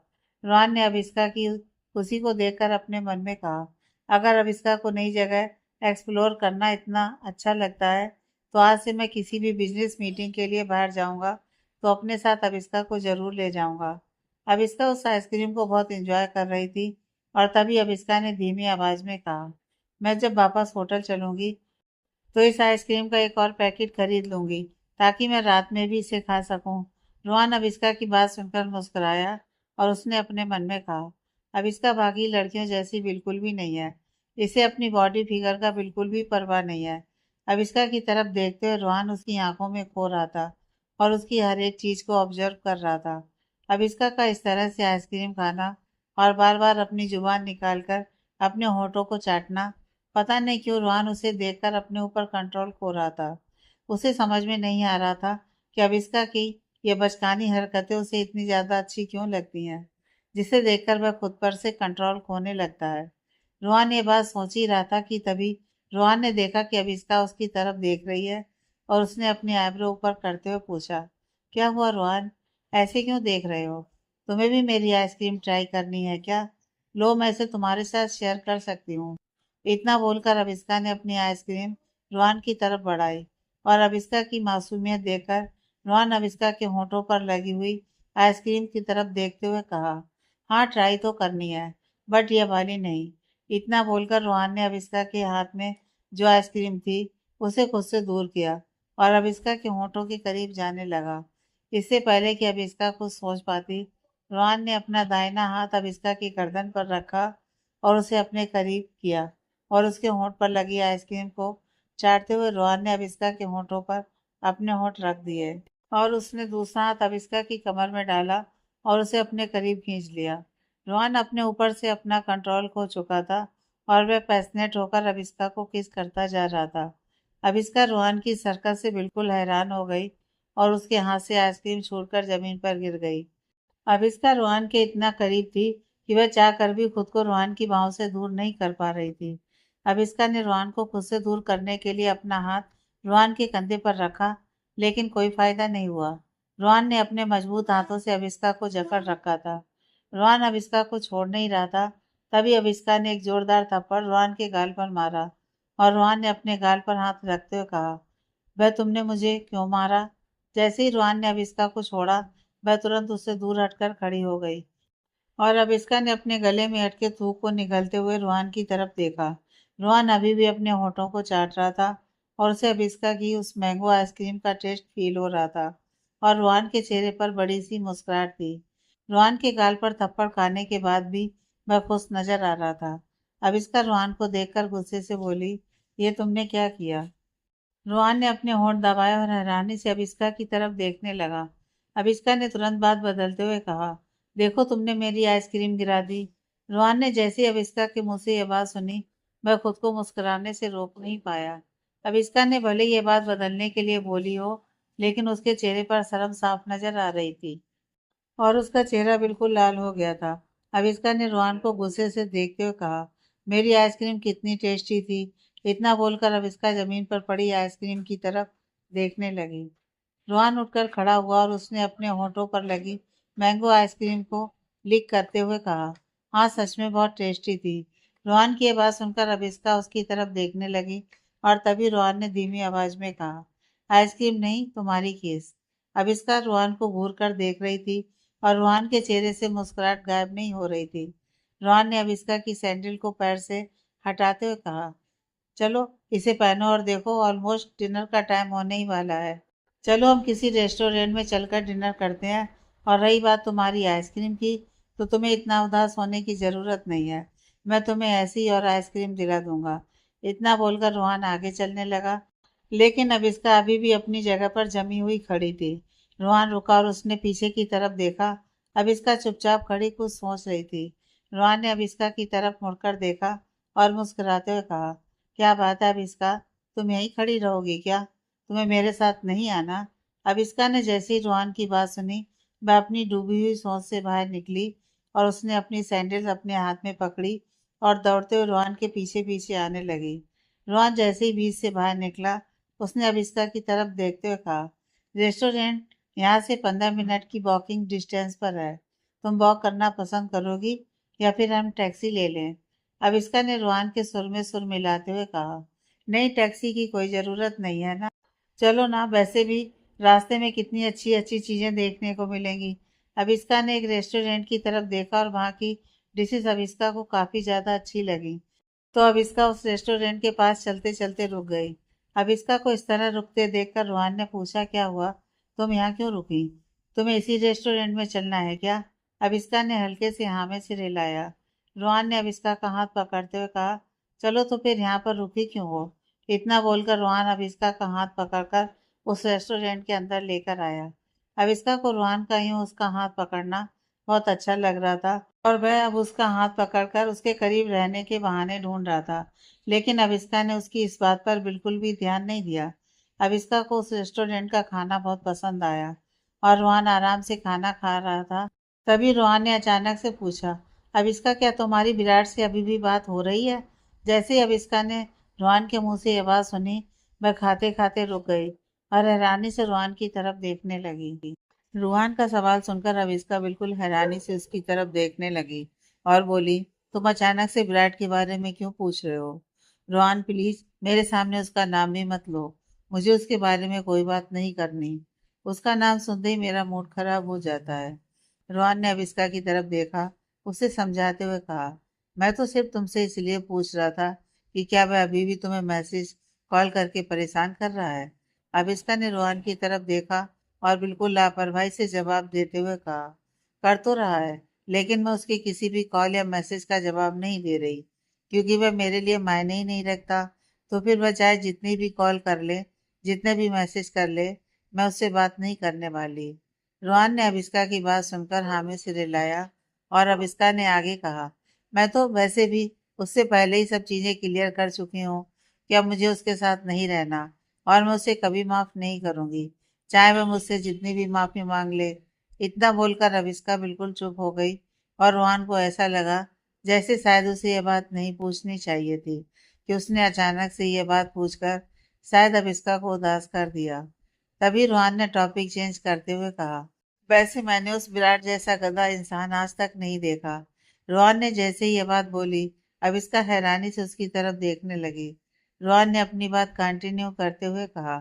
Speaker 1: रोहन ने अविस्का की खुशी को देखकर अपने मन में कहा, अगर अविस्का को नई जगह एक्सप्लोर करना इतना अच्छा लगता है, तो आज से मैं किसी भी बिजनेस मीटिंग के लिए बाहर जाऊंगा तो अपने साथ अविस्का को ज़रूर ले जाऊंगा। अविस्का उस आइसक्रीम को बहुत इंजॉय कर रही थी और तभी अविस्का ने धीमी आवाज़ में कहा, मैं जब वापस होटल चलूंगी तो इस आइसक्रीम का एक और पैकेट खरीद लूंगी, ताकि मैं रात में भी इसे खा सकूं। रोहन अविस्का की बात सुनकर मुस्कुराया और उसने अपने मन में कहा, अविस्का बाकी लड़कियों जैसी बिल्कुल भी नहीं है। इसे अपनी बॉडी फिगर का बिल्कुल भी परवाह नहीं है। अविस्का की तरफ देखते हुए रोहन उसकी आंखों में खो रहा था और उसकी हर एक चीज को ऑब्जर्व कर रहा था। अविस्का का इस तरह से आइसक्रीम खाना और बार बार अपनी जुबान निकालकर अपने होठों को चाटना, पता नहीं क्यों रोहन उसे देखकर अपने ऊपर कंट्रोल खो रहा था। उसे समझ में नहीं आ रहा था कि अविस्का की ये बचकानी हरकतें उसे इतनी ज़्यादा अच्छी क्यों लगती हैं, जिसे देखकर वह खुद पर से कंट्रोल खोने लगता है। रोहन ये बात सोच ही रहा था कि तभी रोहन ने देखा कि अविस्का उसकी तरफ देख रही है और उसने अपनी आईब्रो ऊपर करते हुए पूछा, क्या हुआ रोहन, ऐसे क्यों देख रहे हो? तुम्हें भी मेरी आइसक्रीम ट्राई करनी है क्या? लो, मैं इसे तुम्हारे साथ शेयर कर सकती हूँ। इतना बोलकर अविस्का ने अपनी आइसक्रीम रोहन की तरफ बढ़ाई और अविस्का की मासूमियत देखकर रोहन अविस्का के होठों पर लगी हुई आइसक्रीम की तरफ देखते हुए कहा, हाँ ट्राई तो करनी है, बट ये वाली नहीं। इतना बोलकर रोहन ने अविस्का के हाथ में जो आइसक्रीम थी उसे खुद से दूर किया और अविस्का के होठों के करीब जाने लगा। इससे पहले कि अविस्का कुछ सोच पाती, रोहन ने अपना दाहिना हाथ अविस्का की गर्दन पर रखा और उसे अपने करीब किया और उसके होंठ पर लगी आइसक्रीम को चाटते हुए रोहन ने अविस्का के होंठों पर अपने होंठ रख दिए और उसने दूसरा हाथ अविस्का की कमर में डाला और उसे अपने करीब खींच लिया। रोहन अपने ऊपर से अपना कंट्रोल खो चुका था और वह पैशनेट होकर अविस्का को किस करता जा रहा था। अविस्का रोहन की इस हरकत से बिल्कुल हैरान हो गई और उसके हाथ से आइसक्रीम छूटकर जमीन पर गिर गई। अविस्का रोहन के इतना करीब थी कि वह चाहकर भी खुद को रोहन की बाहों से दूर नहीं कर पा रही थी। अविस्का ने रोहन को खुद से दूर करने के लिए अपना हाथ रोहन के कंधे पर रखा, लेकिन कोई फायदा नहीं हुआ। रोहन ने अपने मजबूत हाथों से अविस्का को जकड़ रखा था। रोहन अविस्का को छोड़ नहीं रहा था। तभी अविस्का ने एक जोरदार थप्पड़ रोहन के गाल पर मारा और रोहन ने अपने गाल पर हाथ रखते हुए कहा, वह तुमने मुझे क्यों मारा? जैसे ही रोहन ने अविस्का को छोड़ा, वह तुरंत उससे दूर हटकर खड़ी हो गई और अविस्का ने अपने गले में अटके थूक को निगलते हुए रोहन की तरफ देखा। रोहन अभी भी अपने होठों को चाट रहा था और उसे अविस्का की उस मैंगो आइसक्रीम का टेस्ट फील हो रहा था और रोहन के चेहरे पर बड़ी सी मुस्कुराहट थी। रोहन के गाल पर थप्पड़ खाने के बाद भी वह खुश नजर आ रहा था। अविस्का रोहन को देखकर गुस्से से बोली, ये तुमने क्या किया? रोहन ने अपने होंठ दबाए और हैरानी से अविस्का की तरफ देखने लगा। अविस्का ने तुरंत बात बदलते हुए कहा, देखो तुमने मेरी आइसक्रीम गिरा दी। रोहन ने जैसे ही अविस्का के मुंह से यह बात सुनी, वह खुद को मुस्कुराने से रोक नहीं पाया। अविस्का ने भले ये बात बदलने के लिए बोली हो, लेकिन उसके चेहरे पर शर्म साफ नजर आ रही थी और उसका चेहरा बिल्कुल लाल हो गया था। अविस्का ने रोहन को गुस्से से देखते हुए कहा, मेरी आइसक्रीम कितनी टेस्टी थी। इतना बोलकर अविस्का जमीन पर पड़ी आइसक्रीम की तरफ देखने लगी। रोहन उठकर खड़ा हुआ और उसने अपने होठों पर लगी मैंगो आइसक्रीम को लिक करते हुए कहा, हाँ सच में बहुत टेस्टी थी। रोहन की यह बात सुनकर अविस्का उसकी तरफ देखने लगी और तभी रोहन ने धीमी आवाज में कहा, आइसक्रीम नहीं, तुम्हारी किस। अविस्का रोहन को घूर कर देख रही थी और रोहन के चेहरे से मुस्कुराहट गायब नहीं हो रही थी। रोहन ने अविस्का की सैंडल को पैर से हटाते हुए कहा, चलो इसे पहनो और देखो, ऑलमोस्ट डिनर का टाइम होने ही वाला है। चलो हम किसी रेस्टोरेंट में चलकर डिनर करते हैं। और रही बात तुम्हारी आइसक्रीम की, तो तुम्हें इतना उदास होने की ज़रूरत नहीं है। मैं तुम्हें ऐसी और आइसक्रीम दिला दूंगा। इतना बोलकर रोहन आगे चलने लगा, लेकिन अब इसका अभी भी अपनी जगह पर जमी हुई खड़ी थी। रोहन रुका और उसने पीछे की तरफ देखा। अब इसका चुपचाप खड़ी कुछ सोच रही थी। रोहन ने अब इसका की तरफ मुड़कर देखा और मुस्कुराते हुए कहा, क्या बात है अब इसका, तुम यहीं खड़ी रहोगी क्या? तुम्हें मेरे साथ नहीं आना? अब इसका ने जैसे ही रोहन की बात सुनी, वह अपनी डूबी हुई सोच से बाहर निकली और उसने अपनी सैंडल्स अपने हाथ में पकड़ी और दौड़ते हुए रोहन के पीछे पीछे आने लगी। रोहन जैसे ही बीच से बाहर निकला, उसने अविस्का की तरफ देखते हुए कहा, रेस्टोरेंट यहाँ से 15 मिनट की वॉकिंग डिस्टेंस पर है। तुम वॉक करना पसंद करोगी या फिर हम टैक्सी ले लें? अविस्का ने रोहन के सुर में सुर मिलाते हुए कहा, नहीं, टैक्सी की कोई ज़रूरत नहीं है ना। चलो ना, वैसे भी रास्ते में कितनी अच्छी अच्छी चीज़ें देखने को मिलेंगी। अविस्का ने एक रेस्टोरेंट की तरफ देखा और वहाँ की डिशेस अविस्का को काफ़ी ज़्यादा अच्छी लगी, तो अविस्का उस रेस्टोरेंट के पास चलते चलते रुक गई। अविस्का को इस तरह रुकते देखकर रोहन ने पूछा, क्या हुआ, तुम यहाँ क्यों रुकी? तुम्हें इसी रेस्टोरेंट में चलना है क्या? अविस्का ने हल्के से हाँ में सिर हिलाया। रोहन ने अविस्का का हाथ पकड़ते हुए कहा, चलो तो फिर यहाँ पर रुकी क्यों हो? इतना बोलकर रोहन अविस्का का हाथ पकड़कर उस रेस्टोरेंट के अंदर लेकर आया। अविस्का को रोहन का यूं उसका हाथ पकड़ना बहुत अच्छा लग रहा था और वह अब उसका हाथ पकड़कर उसके करीब रहने के बहाने ढूंढ रहा था, लेकिन अविस्का ने उसकी इस बात पर बिल्कुल भी ध्यान नहीं दिया। अविस्का को उस रेस्टोरेंट का खाना बहुत पसंद आया और रोहन आराम से खाना खा रहा था। तभी रोहन ने अचानक से पूछा, अविस्का, क्या तुम्हारी विराट से अभी भी बात हो रही है? जैसे ही अविस्का ने रोहन के मुंह से यह बात सुनी, वह खाते खाते रुक गई। और हैरानी से रुहान की तरफ देखने लगी। रुहान का सवाल सुनकर अविस्का बिल्कुल हैरानी से उसकी तरफ देखने लगी और बोली, तुम अचानक से विराट के बारे में क्यों पूछ रहे हो? रुहान, प्लीज मेरे सामने उसका नाम भी मत लो। मुझे उसके बारे में कोई बात नहीं करनी। उसका नाम सुनते ही मेरा मूड खराब हो जाता है। रुहान ने अविस्का की तरफ देखा, उसे समझाते हुए कहा, मैं तो सिर्फ तुमसे इसलिए पूछ रहा था कि क्या वह अभी भी तुम्हें मैसेज कॉल करके परेशान कर रहा है। अविस्का ने रुहान की तरफ देखा और बिल्कुल लापरवाही से जवाब देते हुए कहा, कर तो रहा है, लेकिन मैं उसके किसी भी कॉल या मैसेज का जवाब नहीं दे रही, क्योंकि वह मेरे लिए मायने ही नहीं रखता। तो फिर वह चाहे जितनी भी कॉल कर ले, जितने भी मैसेज कर ले, मैं उससे बात नहीं करने वाली। रोहन ने अविस्का की बात सुनकर हाँ में सिर हिलाया और अविस्का ने आगे कहा, मैं तो वैसे भी उससे पहले ही सब चीज़ें क्लियर कर चुकी हूँ कि अब मुझे उसके साथ नहीं रहना और मैं उसे कभी माफ़ नहीं करूँगी, चाहे वह मुझसे जितनी भी माफ़ी मांग ले। इतना बोलकर अविस्का बिल्कुल चुप हो गई और रोहन को ऐसा लगा जैसे शायद उसे यह बात नहीं पूछनी चाहिए थी कि उसने अचानक से ये बात पूछकर शायद अविस्का को उदास कर दिया। तभी रोहन ने टॉपिक चेंज करते हुए कहा, वैसे मैंने उस विराट जैसा गधा इंसान आज तक नहीं देखा। रोहन ने जैसे ही ये बात बोली, अविस्का हैरानी से उसकी तरफ देखने लगी। रोहन ने अपनी बात कंटिन्यू करते हुए कहा,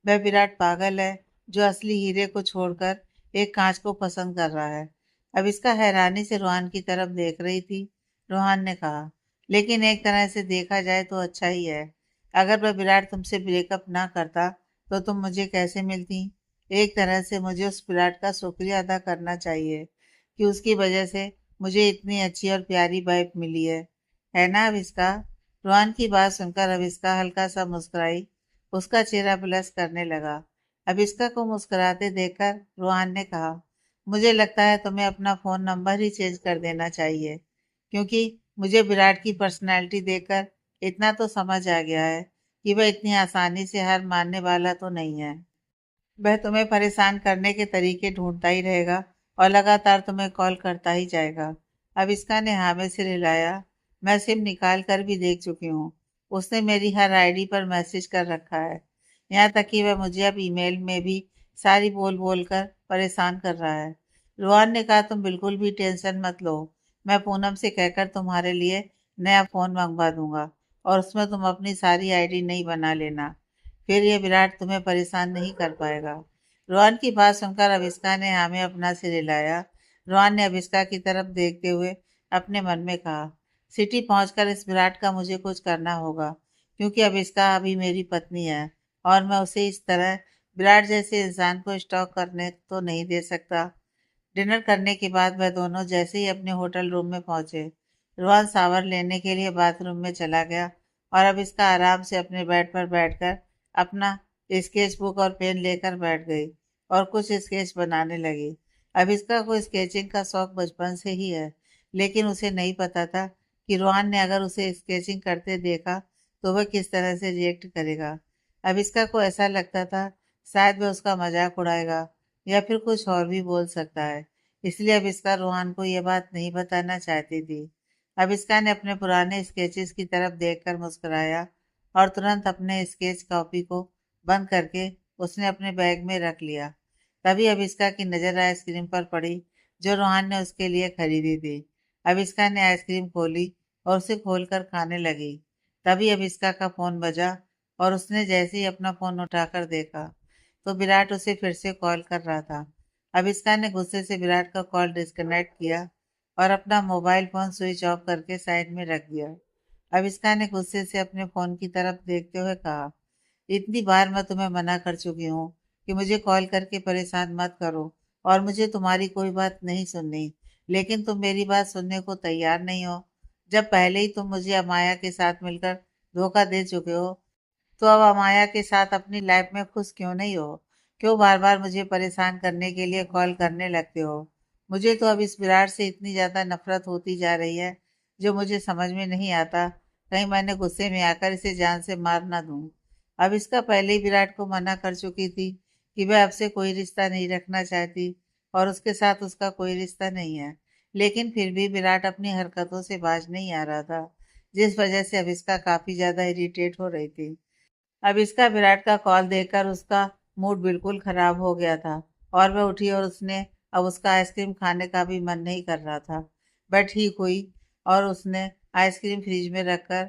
Speaker 1: वह विराट पागल है जो असली हीरे को छोड़कर एक कांच को पसंद कर रहा है। अविस्का हैरानी से रोहन की तरफ देख रही थी। रोहन ने कहा, लेकिन एक तरह से देखा जाए तो अच्छा ही है। अगर वह विराट तुमसे ब्रेकअप ना करता तो तुम मुझे कैसे मिलती? एक तरह से मुझे उस विराट का शुक्रिया अदा करना चाहिए कि उसकी वजह से मुझे इतनी अच्छी और प्यारी वाइफ मिली है ना अविस्का? रोहन की बात सुनकर अविस्का हल्का सा मुस्कुराई। उसका चेहरा ब्लश करने लगा। अविस्का को मुस्कुराते देखकर रोहन ने कहा, मुझे लगता है तुम्हें अपना फ़ोन नंबर ही चेंज कर देना चाहिए, क्योंकि मुझे विराट की पर्सनैलिटी देखकर इतना तो समझ आ गया है कि वह इतनी आसानी से हार मानने वाला तो नहीं है। वह तुम्हें परेशान करने के तरीके ढूंढता ही रहेगा और लगातार तुम्हें कॉल करता ही जाएगा। अब इसका ने हाँ में सिर हिलाया। मैं सिम निकाल कर भी देख चुकी हूँ। उसने मेरी हर आईडी पर मैसेज कर रखा है। यहाँ तक कि वह मुझे अब ईमेल में भी सारी बोल बोल कर परेशान कर रहा है। रोहन ने कहा, तुम बिल्कुल भी टेंशन मत लो। मैं पूनम से कहकर तुम्हारे लिए नया फ़ोन मंगवा दूंगा और उसमें तुम अपनी सारी आईडी नहीं बना लेना। फिर ये विराट तुम्हें परेशान नहीं कर पाएगा। रोहन की बात सुनकर अविस्का ने हमें अपना सिर हिलाया। रोहन ने अविस्का की तरफ देखते हुए अपने मन में कहा, सिटी पहुंचकर इस विराट का मुझे कुछ करना होगा, क्योंकि अविस्का अभी मेरी पत्नी है और मैं उसे इस तरह विराट जैसे इंसान को स्टॉक करने तो नहीं दे सकता। डिनर करने के बाद वह दोनों जैसे ही अपने होटल रूम में पहुंचे, रोहन शावर लेने के लिए बाथरूम में चला गया और अब इसका आराम से अपने बेड पर बैठकर अपना स्केच बुक और पेन लेकर बैठ गई और कुछ स्केच बनाने लगी। अब इसका को स्केचिंग का शौक बचपन से ही है, लेकिन उसे नहीं पता था कि रोहन ने अगर उसे स्केचिंग करते देखा तो वह किस तरह से रिएक्ट करेगा। अब इसका को ऐसा लगता था शायद वह उसका मजाक उड़ाएगा या फिर कुछ और भी बोल सकता है। इसलिए अविस्का रोहन को यह बात नहीं बताना चाहती थी। अविस्का ने अपने पुराने स्केचेस की तरफ देखकर मुस्कुराया और तुरंत अपने स्केच कॉपी को बंद करके उसने अपने बैग में रख लिया। तभी अविस्का की नज़र आइसक्रीम पर पड़ी जो रोहन ने उसके लिए खरीदी थी। अविस्का ने आइसक्रीम खोली और उसे खोलकर खाने लगी। तभी अविस्का का फ़ोन बजा और उसने जैसे ही अपना फ़ोन उठाकर देखा तो विराट उसे फिर से कॉल कर रहा था। अविस्का ने गुस्से से विराट का कॉल डिस्कनेक्ट किया और अपना मोबाइल फ़ोन स्विच ऑफ करके साइड में रख दिया। अविस्का ने गुस्से से अपने फ़ोन की तरफ देखते हुए कहा, इतनी बार मैं तुम्हें मना कर चुकी हूँ कि मुझे कॉल करके परेशान मत करो और मुझे तुम्हारी कोई बात नहीं सुननी, लेकिन तुम मेरी बात सुनने को तैयार नहीं हो। जब पहले ही तुम मुझे अमाया के साथ मिलकर धोखा दे चुके हो, तो अब अमाया के साथ अपनी लाइफ में खुश क्यों नहीं हो? क्यों बार बार मुझे परेशान करने के लिए कॉल करने लगते हो? मुझे तो अब इस विराट से इतनी ज़्यादा नफरत होती जा रही है जो मुझे समझ में नहीं आता कहीं मैंने गुस्से में आकर इसे जान से मार ना दूं। अब इसका पहले ही विराट को मना कर चुकी थी कि वह अब से कोई रिश्ता नहीं रखना चाहती और उसके साथ उसका कोई रिश्ता नहीं है, लेकिन फिर भी विराट अपनी हरकतों से बाज नहीं आ रहा था, जिस वजह से अब इसका काफ़ी ज़्यादा इरिटेट हो रही थी। अब इसका विराट का कॉल देखकर उसका मूड बिल्कुल खराब हो गया था और वह उठी और उसने अब उसका आइसक्रीम खाने का भी मन नहीं कर रहा था। वह ठीक हुई और उसने आइसक्रीम फ्रिज में रखकर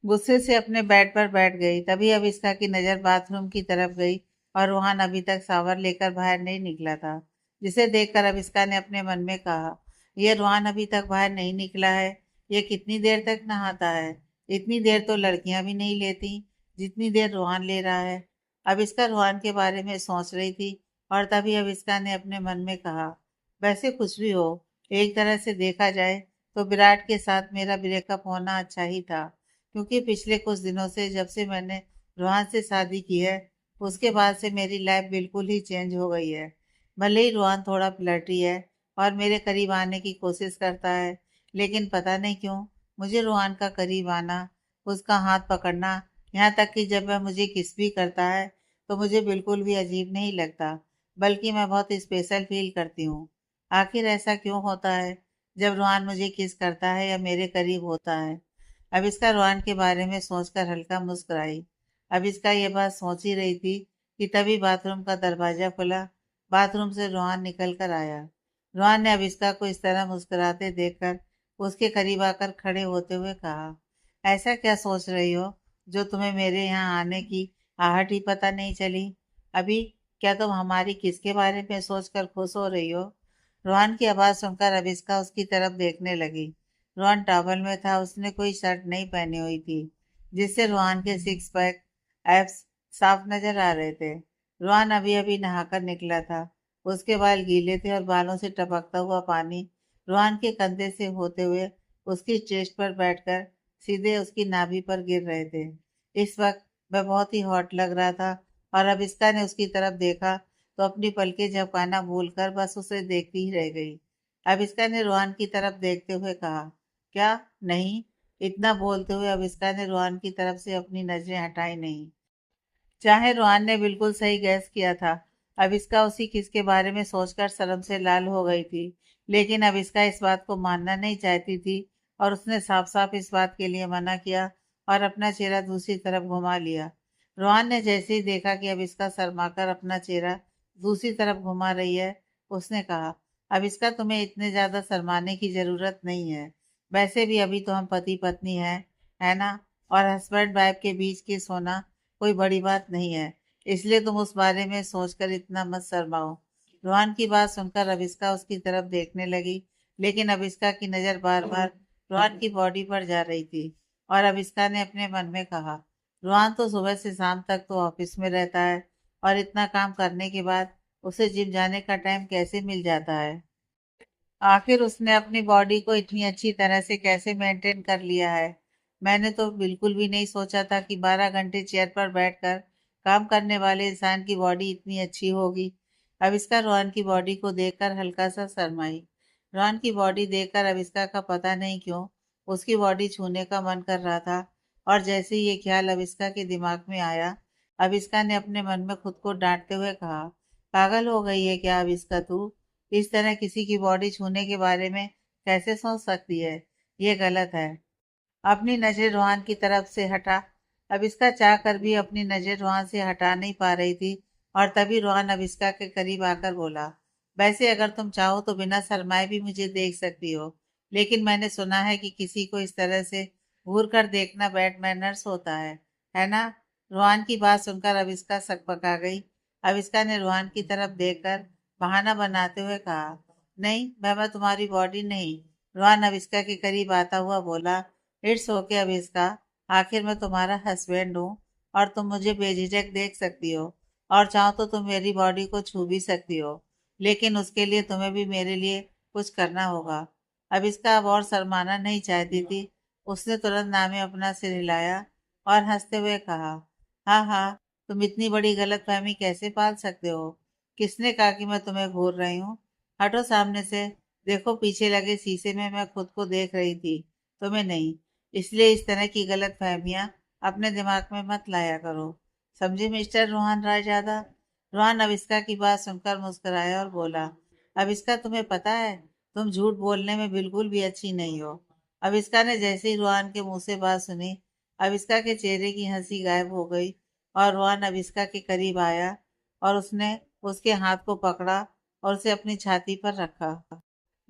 Speaker 1: गुस्से से अपने बेड पर बैठ गई। तभी अविस्का की नज़र बाथरूम की तरफ गई और रोहन अभी तक शावर लेकर बाहर नहीं निकला था, जिसे देखकर अविस्का ने अपने मन में कहा, यह रोहन अभी तक बाहर नहीं निकला है। यह कितनी देर तक नहाता है? इतनी देर तो लड़कियां भी नहीं लेती जितनी देर रोहन ले रहा है। अविस्का रोहन के बारे में सोच रही थी और तभी अविस्का ने अपने मन में कहा, वैसे कुछ भी हो, एक तरह से देखा जाए तो विराट के साथ मेरा ब्रेकअप होना अच्छा ही था, क्योंकि पिछले कुछ दिनों से जब से मैंने रोहन से शादी की है, उसके बाद से मेरी लाइफ बिल्कुल ही चेंज हो गई है। भले ही रोहन थोड़ा फ्लर्टी है और मेरे करीब आने की कोशिश करता है, लेकिन पता नहीं क्यों मुझे रोहन का करीब आना, उसका हाथ पकड़ना, यहाँ तक कि जब वह मुझे किस भी करता है तो मुझे बिल्कुल भी अजीब नहीं लगता, बल्कि मैं बहुत स्पेशल फील करती हूँ। आखिर ऐसा क्यों होता है जब रोहन मुझे किस करता है या मेरे करीब होता है? अब इसका रोहन के बारे में सोचकर हल्का मुस्कुराई। अब इसका ये बात सोच ही रही थी कि तभी बाथरूम का दरवाजा खुला। बाथरूम से रोहन निकल कर आया। रोहन ने अविस्का को इस तरह मुस्कुराते देखकर उसके करीब आकर खड़े होते हुए कहा, ऐसा क्या सोच रही हो जो तुम्हें मेरे यहाँ आने की आहट ही पता नहीं चली? अभी क्या तुम हमारी किसके बारे में सोचकर खुश हो रही हो? रोहन की आवाज़ सुनकर अविस्का उसकी तरफ देखने लगी। रोहन टॉवल में था, उसने कोई शर्ट नहीं पहनी हुई थी, जिससे रोहन के सिक्स पैक एब्स साफ नजर आ रहे थे। रोहन अभी अभी नहाकर निकला था, उसके बाल गीले थे और बालों से टपकता हुआ पानी रोहन के कंधे से होते हुए उसकी चेस्ट पर बैठकर सीधे उसकी नाभि पर गिर रहे थे। इस वक्त वह बहुत ही हॉट लग रहा था और अब इसका ने उसकी तरफ देखा तो अपनी पलकें झपकाना भूलकर बस उसे देखती ही रह गई। अब इसका ने रोहन की तरफ देखते हुए कहा, क्या? नहीं? इतना बोलते हुए अब इसका ने रोहन की तरफ से अपनी नजरें हटाई नहीं। चाहे रोहन ने बिल्कुल सही गैस किया था। अब इसका उसी किस के बारे में सोचकर शर्म से लाल हो गई थी, लेकिन अब इसका इस बात को मानना नहीं चाहती थी और उसने साफ साफ इस बात के लिए मना किया और अपना चेहरा दूसरी तरफ घुमा लिया। रोहन ने जैसे ही देखा कि अब इसका शर्माकर अपना चेहरा दूसरी तरफ घुमा रही है, उसने कहा, अब इसका तुम्हें इतने ज़्यादा शर्माने की ज़रूरत नहीं है। वैसे भी अभी तो हम पति पत्नी हैं, है ना? और हस्बैंड वाइफ के बीच की सोना कोई बड़ी बात नहीं है, इसलिए तुम उस बारे में सोचकर इतना मत शर्माओ। रोहन की बात सुनकर अविस्का उसकी तरफ देखने लगी, लेकिन अविस्का की नज़र बार बार रोहन की बॉडी पर जा रही थी और अविस्का ने अपने मन में कहा, रोहन तो सुबह से शाम तक तो ऑफिस में रहता है और इतना काम करने के बाद उसे जिम जाने का टाइम कैसे मिल जाता है? आखिर उसने अपनी बॉडी को इतनी अच्छी तरह से कैसे मेंटेन कर लिया है? मैंने तो बिल्कुल भी नहीं सोचा था कि 12 घंटे चेयर पर बैठकर काम करने वाले इंसान की बॉडी इतनी अच्छी होगी। अविष्का रोहन की बॉडी को देखकर हल्का सा शर्माई। रोहन की बॉडी देखकर अविष्का का पता नहीं क्यों उसकी बॉडी छूने का मन कर रहा था और जैसे ही ये ख्याल अविष्का के दिमाग में आया, अविष्का ने अपने मन में खुद को डांटते हुए कहा, पागल हो गई है क्या अविष्का तू? इस तरह किसी की बॉडी छूने के बारे में कैसे सोच सकती है? ये गलत है। अपनी नजर रोहन की तरफ से हटा। अब इसका चाह कर भी अपनी नजर रोहन से हटा नहीं पा रही थी और तभी रोहन अब इसका के करीब आकर बोला, वैसे अगर तुम चाहो तो बिना शर्माए भी मुझे देख सकती हो, लेकिन मैंने सुना है कि किसी को इस तरह से घूर कर देखना बैड मैनर्स होता है ना? रोहन की बात सुनकर अब इसका सकपका गई। अब इसका ने रोहन की तरफ देखकर बहाना बनाते हुए कहा, नहीं, मैं तुम्हारी बॉडी नहीं। रोहन अब इसका के करीब आता हुआ बोला, इट्स ओके अविष्का, आखिर मैं तुम्हारा हस्बैंड हूँ और तुम मुझे बेझिझक देख सकती हो और चाहो तो तुम मेरी बॉडी को छू भी सकती हो, लेकिन उसके लिए तुम्हें भी मेरे लिए कुछ करना होगा। अब इसका अब और शर्माना नहीं चाहती थी। उसने तुरंत नामे अपना सिर हिलाया और हंसते हुए कहा, हाँ हाँ, तुम इतनी बड़ी गलतफहमी कैसे पाल सकते हो? किसने कहा कि मैं तुम्हें घूर रही हूँ? हटो सामने से। देखो, पीछे लगे शीशे में मैं खुद को देख रही थी, तुम्हें नहीं। इसलिए इस तरह की गलत फहमियाँ अपने दिमाग में मत लाया करो। समझे मिस्टर रोहन रायजादा? रोहन अविष्का की बात सुनकर मुस्कुराया और बोला, अविष्का तुम्हें पता है, तुम झूठ बोलने में बिल्कुल भी अच्छी नहीं हो। अविष्का ने जैसे ही रोहन के मुंह से बात सुनी, अविष्का के चेहरे की हंसी गायब हो गई और रोहन अविष्का के करीब आया और उसने उसके हाथ को पकड़ा और उसे अपनी छाती पर रखा।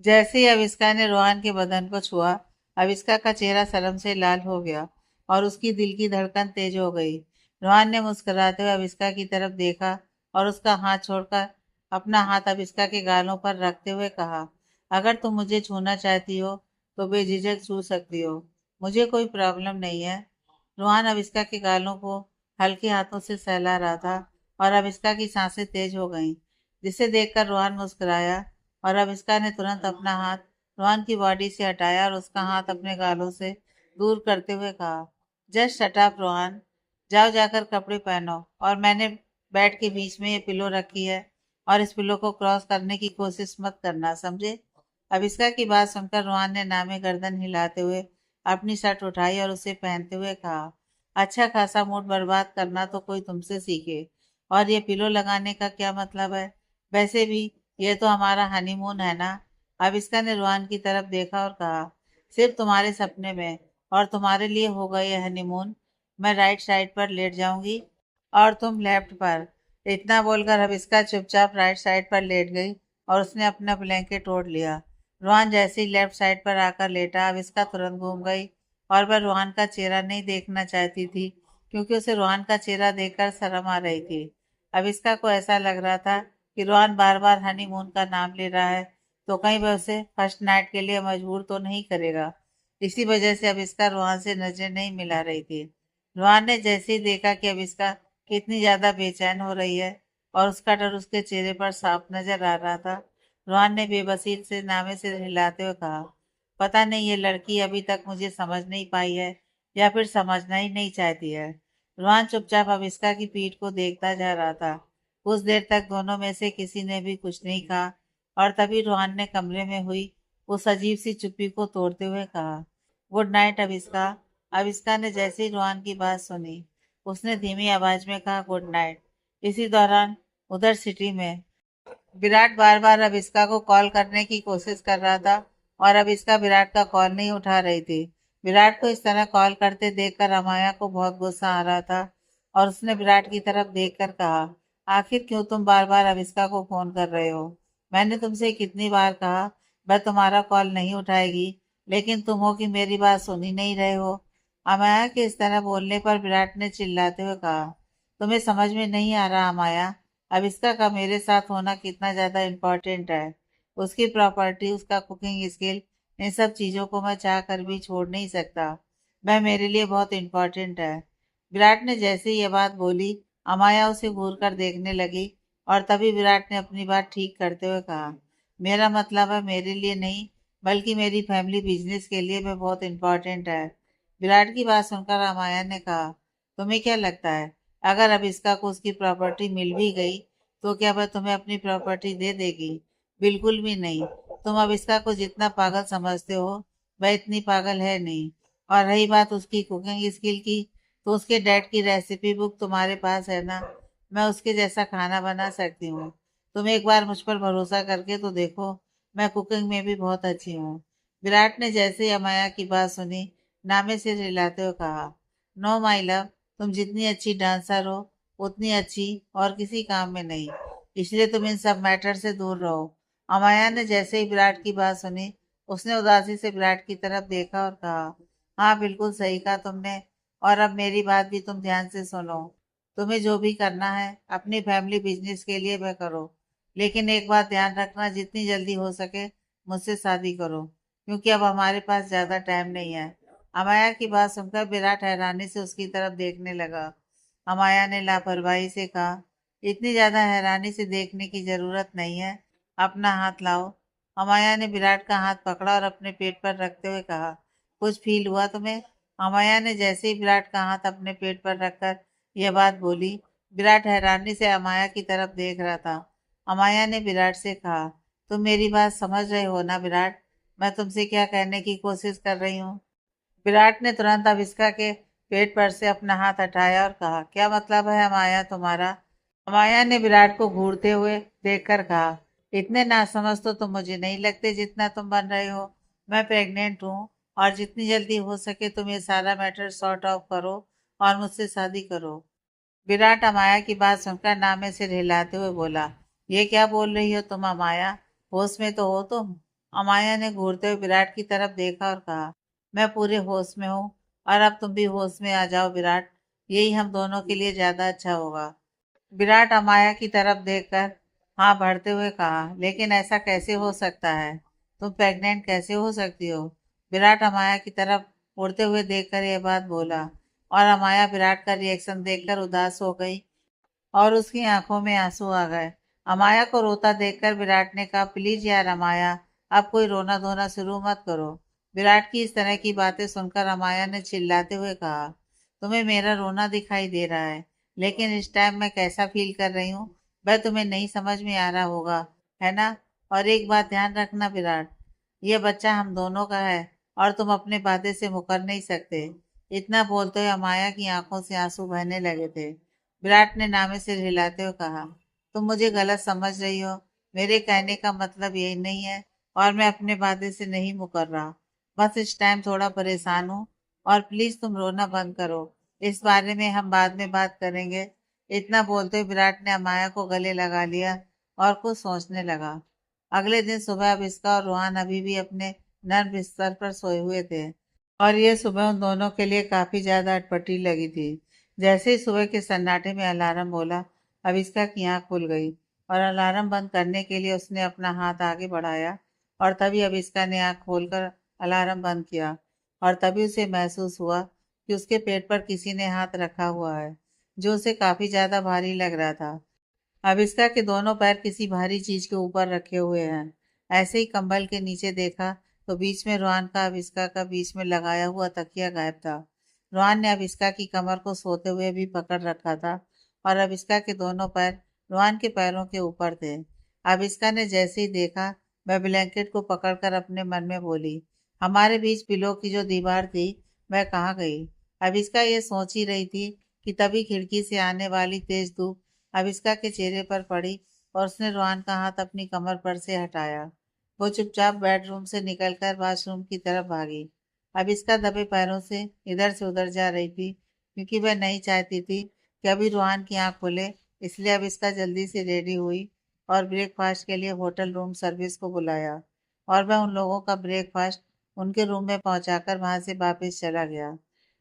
Speaker 1: जैसे ही अविस्का ने रोहन के बदन को छुआ, अविस्का का चेहरा शर्म से लाल हो गया और उसकी दिल की धड़कन तेज हो गई। रोहन ने मुस्कुराते हुए अविस्का की तरफ देखा और उसका हाथ छोड़कर अपना हाथ अविस्का के गालों पर रखते हुए कहा, अगर तुम मुझे छूना चाहती हो तो बेझिझक छू सकती हो, मुझे कोई प्रॉब्लम नहीं है। रोहन अविस्का के गालों को हल्के हाथों से सहला रहा था और अविस्का की सांसें तेज हो गईं, जिसे देखकर रोहन मुस्कुराया और अविस्का ने तुरंत अपना हाथ रोहन की बॉडी से हटाया और उसका हाथ अपने गालों से दूर करते हुए कहा, जस्ट शट अप रोहन, जाओ जाकर कपड़े पहनो, और मैंने बेड के बीच में ये पिलो रखी है और इस पिलो को क्रॉस करने की कोशिश मत करना, समझे। अविस्का की बात सुनकर रोहन ने नामे गर्दन हिलाते हुए अपनी शर्ट उठाई और उसे पहनते हुए कहा, अच्छा खासा मूड बर्बाद करना तो कोई तुमसे सीखे, और ये पिलो लगाने का क्या मतलब है, वैसे भी ये तो हमारा हनीमून है ना। अविस्का ने रोहन की तरफ देखा और कहा, सिर्फ तुम्हारे सपने में, और तुम्हारे लिए होगा ये हनीमून। मैं राइट साइड पर लेट जाऊंगी और तुम लेफ्ट पर। इतना बोलकर अविस्का चुपचाप राइट साइड पर लेट गई और उसने अपना ब्लैंकेट ओढ़ लिया। रोहन जैसे ही लेफ्ट साइड पर आकर लेटा, अविस्का तुरंत घूम गई और वह रोहन का चेहरा नहीं देखना चाहती थी, क्योंकि उसे रोहन का चेहरा देखकर शर्म आ रही थी। अविस्का को ऐसा लग रहा था कि रोहन बार बार हनीमून का नाम ले रहा है, तो कहीं वह उसे फर्स्ट नाइट के लिए मजबूर तो नहीं करेगा। इसी वजह से अविस्का रोहन से नजर नहीं मिला रही थी। रोहन ने जैसे ही देखा कि अविस्का कितनी ज्यादा बेचैन हो रही है और उसका डर उसके चेहरे पर साफ नजर आ रहा था, रोहन ने बेबसी से नामे से हिलाते हुए कहा, पता नहीं ये लड़की अभी तक मुझे समझ नहीं पाई है या फिर समझना ही नहीं चाहती है। रोहन चुपचाप अविस्का की पीठ को देखता जा रहा था। कुछ देर तक दोनों में से किसी ने भी कुछ नहीं कहा और तभी रोहन ने कमरे में हुई उस अजीब सी चुप्पी को तोड़ते हुए कहा, गुड नाइट अविस्का। अविस्का ने जैसे ही रोहन की बात सुनी, उसने धीमी आवाज में कहा, गुड नाइट। इसी दौरान उधर सिटी में विराट बार बार अविस्का को कॉल करने की कोशिश कर रहा था और अविस्का विराट का कॉल नहीं उठा रही थी। विराट को इस तरह कॉल करते देखकर अमाया को बहुत गुस्सा आ रहा था और उसने विराट की तरफ देखकर कहा, आखिर क्यों तुम बार बार अविस्का को फोन कर रहे हो? मैंने तुमसे कितनी बार कहा वह तुम्हारा कॉल नहीं उठाएगी, लेकिन तुम हो कि मेरी बात सुन ही नहीं रहे हो। अमाया के इस तरह बोलने पर विराट ने चिल्लाते हुए कहा, तुम्हें समझ में नहीं आ रहा अमाया, अविस्का का मेरे साथ होना कितना ज्यादा इम्पोर्टेंट है। उसकी प्रॉपर्टी, उसका कुकिंग स्किल, इन सब चीजों को मैं चाह कर भी छोड़ नहीं सकता। वह मेरे लिए बहुत इम्पोर्टेंट है। विराट ने जैसे ही ये बात बोली, अमाया उसे घूर कर देखने लगी और तभी विराट ने अपनी बात ठीक करते हुए कहा, मेरा मतलब है मेरे लिए नहीं, बल्कि मेरी फैमिली बिजनेस के लिए मैं बहुत इम्पोर्टेंट है। विराट की बात सुनकर अमाया ने कहा, तुम्हें क्या लगता है, अगर अब इसका को उसकी प्रॉपर्टी मिल भी गई तो क्या वह तुम्हें अपनी प्रॉपर्टी दे देगी? बिल्कुल भी नहीं। तुम अब इसका को जितना पागल समझते हो, वह इतनी पागल है नहीं। और रही बात उसकी कुकिंग स्किल की, तो उसके डैड की रेसिपी बुक तुम्हारे पास है ना, मैं उसके जैसा खाना बना सकती हूँ। तुम एक बार मुझ पर भरोसा करके तो देखो, मैं कुकिंग में भी बहुत अच्छी हूँ। विराट ने जैसे ही अमाया की बात सुनी, नामे से रिलाते हुए कहा, नो माई लव, तुम जितनी अच्छी डांसर हो उतनी अच्छी और किसी काम में नहीं, इसलिए तुम इन सब मैटर से दूर रहो। अमाया ने जैसे ही विराट की बात सुनी, उसने उदासी से विराट की तरफ देखा और कहा, हाँ बिल्कुल सही कहा तुमने, और अब मेरी बात भी तुम ध्यान से सुनो। तुम्हें जो भी करना है अपनी फैमिली बिजनेस के लिए वह करो, लेकिन एक बात ध्यान रखना, जितनी जल्दी हो सके मुझसे शादी करो, क्योंकि अब हमारे पास ज्यादा टाइम नहीं है। अमाया की बात सुनकर विराट हैरानी से उसकी तरफ देखने लगा। अमाया ने लापरवाही से कहा, इतनी ज्यादा हैरानी से देखने की जरूरत नहीं है, अपना हाथ लाओ। अमाया ने विराट का हाथ पकड़ा और अपने पेट पर रखते हुए कहा, कुछ फील हुआ तुम्हें? अमाया ने जैसे ही विराट का हाथ अपने पेट पर रखकर यह बात बोली, विराट हैरानी से अमाया की तरफ देख रहा था। अमाया ने विराट से कहा, तुम मेरी बात समझ रहे हो ना विराट, मैं तुमसे क्या कहने की कोशिश कर रही हूँ? विराट ने तुरंत अविस्का के पेट पर से अपना हाथ हटाया और कहा, क्या मतलब है अमाया तुम्हारा? अमाया ने विराट को घूरते हुए देखकर कहा, इतने नासमझ तो तुम मुझे नहीं लगते जितना तुम बन रहे हो। मैं प्रेग्नेंट हूँ और जितनी जल्दी हो सके तुम ये सारा मैटर सॉर्ट आउट करो और मुझसे शादी करो। विराट अमाया की बात सुनकर नामे सिर हिलाते हुए बोला, ये क्या बोल रही हो तुम अमाया? होश में तो हो तुम? अमाया ने घूरते हुए विराट की तरफ देखा और कहा, मैं पूरे होश में हूँ, और अब तुम भी होश में आ जाओ विराट। यही हम दोनों के लिए ज्यादा अच्छा होगा। विराट अमाया की तरफ देखकर हाँ भरते हुए कहा, लेकिन ऐसा कैसे हो सकता है? तुम प्रेग्नेंट कैसे हो सकती हो? विराट अमाया की तरफ उड़ते हुए देखकर यह बात बोला, और अमाया विराट का रिएक्शन देखकर उदास हो गई और उसकी आंखों में आंसू आ गए। अमाया को रोता देखकर विराट ने कहा, प्लीज यार अमाया, अब कोई रोना धोना शुरू मत करो। विराट की इस तरह की बातें सुनकर अमाया ने चिल्लाते हुए कहा, तुम्हें मेरा रोना दिखाई दे रहा है, लेकिन इस टाइम मैं कैसा फील कर रही हूँ वह तुम्हें नहीं समझ में आ रहा होगा, है ना? और एक बात ध्यान रखना विराट, ये बच्चा हम दोनों का है, और तुम अपने वादे से मुकर नहीं सकते। इतना बोलते हुए अमाया की आंखों से आंसू बहने लगे थे। विराट ने नामे सिर हिलाते हुए कहा, तुम मुझे गलत समझ रही हो। मेरे कहने का मतलब यही नहीं है, और मैं अपने वादे से नहीं मुकर रहा। बस इस टाइम थोड़ा परेशान हूँ, और प्लीज तुम रोना बंद करो। इस बारे में हम बाद में बात करेंगे। इतना बोलते हुए विराट ने अमाया को गले लगा लिया और कुछ सोचने लगा। अगले दिन सुबह अविस्का और रोहान अभी भी अपने नर्म बिस्तर पर सोए हुए थे, और ये सुबह उन दोनों के लिए काफी ज्यादा अटपटी लगी थी। जैसे ही सुबह के सन्नाटे में अलार्म बोला, अविस्का की आंख खुल गई, और अलार्म बंद करने के लिए उसने अपना हाथ आगे बढ़ाया, और तभी अविस्का ने आंख खोलकर अलार्म बंद किया, और तभी उसे महसूस हुआ कि उसके पेट पर किसी ने हाथ रखा हुआ है, जो उसे काफी ज्यादा भारी लग रहा था। अविस्का के दोनों पैर किसी भारी चीज के ऊपर रखे हुए हैं। ऐसे ही कंबल के नीचे देखा तो बीच में रोहान का अविस्का का बीच में लगाया हुआ तकिया गायब था। रोहान ने अविस्का की कमर को सोते हुए भी पकड़ रखा था, और अविस्का के दोनों पैर रोहान के पैरों के ऊपर थे। अविस्का ने जैसे ही देखा, वह ब्लैंकेट को पकड़कर अपने मन में बोली, हमारे बीच पिलो की जो दीवार थी वह कहाँ गई? अविस्का ये सोच ही रही थी कि तभी खिड़की से आने वाली तेज धूप अविस्का के चेहरे पर पड़ी, और उसने रोहान का हाथ अपनी कमर पर से हटाया। वो चुपचाप बेडरूम से निकलकर वॉशरूम की तरफ भागी। अविस्का दबे पैरों से इधर से उधर जा रही थी, क्योंकि वह नहीं चाहती थी कि अभी रोहान की आंख खुले। इसलिए अविस्का जल्दी से रेडी हुई और ब्रेकफास्ट के लिए होटल रूम सर्विस को बुलाया, और वह उन लोगों का ब्रेकफास्ट उनके रूम में पहुंचाकर वहां से वापस चला गया।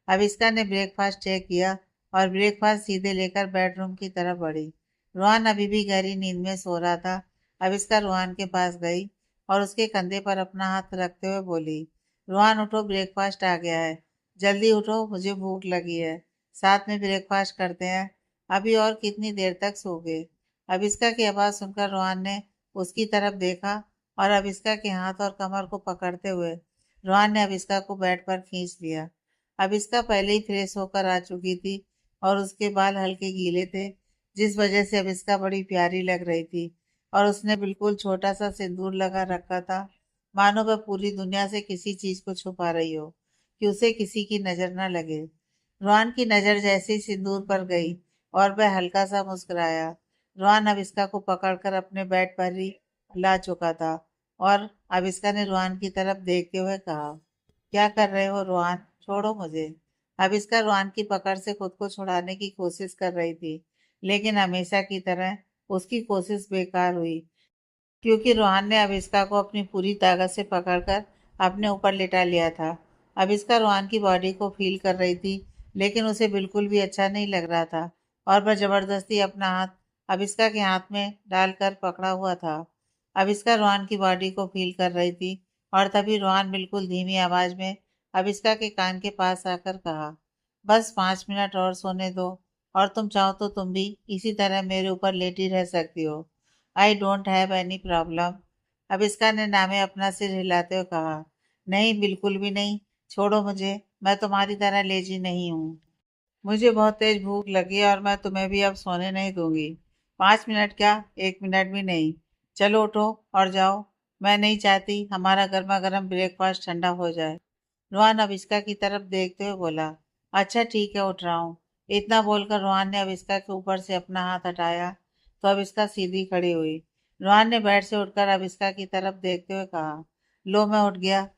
Speaker 1: अविस्का ने ब्रेकफास्ट चेक किया और ब्रेकफास्ट सीधे लेकर बेडरूम की तरफ बढ़ी। रोहान अभी भी गहरी नींद में सो रहा था। अविस्का रोहान के पास गई और उसके कंधे पर अपना हाथ रखते हुए बोली, रोहान उठो, ब्रेकफास्ट आ गया है। जल्दी उठो, मुझे भूख लगी है। साथ में ब्रेकफास्ट करते हैं। अभी और कितनी देर तक सोगे? अविस्का की आवाज़ सुनकर रोहान ने उसकी तरफ देखा, और अविस्का के हाथ और कमर को पकड़ते हुए रोहान ने अविस्का को बेड पर खींच लिया। अविस्का पहले ही फ्रेश होकर आ चुकी थी, और उसके बाल हल्के गीले थे, जिस वजह से अविस्का बड़ी प्यारी लग रही थी। और उसने बिल्कुल छोटा सा सिंदूर लगा रखा था, मानो वह पूरी दुनिया से किसी चीज को छुपा रही हो, कि उसे किसी की नजर न लगे। रोहान की नजर जैसे ही सिंदूर पर गई, और वह हल्का सा मुस्कुराया। रोहान अविस्का को पकड़कर अपने बेड पर ही ला चुका था, और अविस्का ने रोहान की तरफ देखते हुए कहा, क्या कर रहे हो रोहान? छोड़ो मुझे। अविस्का रोहान की पकड़ से खुद को छुड़ाने की कोशिश कर रही थी, लेकिन हमेशा की तरह उसकी कोशिश बेकार हुई, क्योंकि रोहान ने अविस्का को अपनी पूरी ताकत से पकड़कर अपने ऊपर लिटा लिया था। अविस्का रोहान की बॉडी को फील कर रही थी, लेकिन उसे बिल्कुल भी अच्छा नहीं लग रहा था, और वह जबरदस्ती अपना हाथ अविस्का के हाथ में डालकर पकड़ा हुआ था। अविस्का रोहान की बॉडी को फील कर रही थी, और तभी रोहान बिल्कुल धीमी आवाज में अविस्का के कान के पास आकर कहा, बस 5 मिनट और सोने दो, और तुम चाहो तो तुम भी इसी तरह मेरे ऊपर लेटी रह सकती हो। I don't have any problem. Avishka ने नामे अपना सिर हिलाते हुए कहा, नहीं बिल्कुल भी नहीं। छोड़ो मुझे, मैं तुम्हारी तरह लेजी नहीं हूँ। मुझे बहुत तेज भूख लगी है, और मैं तुम्हें भी अब सोने नहीं दूंगी। 5 मिनट क्या, 1 मिनट भी नहीं। चलो उठो और जाओ। मैं नहीं चाहती हमारा गर्मा गर्म ब्रेकफास्ट ठंडा हो जाए। रोहान अविस्का की तरफ देखते हुए बोला, अच्छा ठीक है, उठ रहा हूँ। इतना बोलकर रोहान ने अविस्का के ऊपर से अपना हाथ हटाया, तो अविस्का सीधी खड़ी हुई। रोहान ने बेड से उठकर अविस्का की तरफ देखते हुए कहा, लो मैं उठ गया।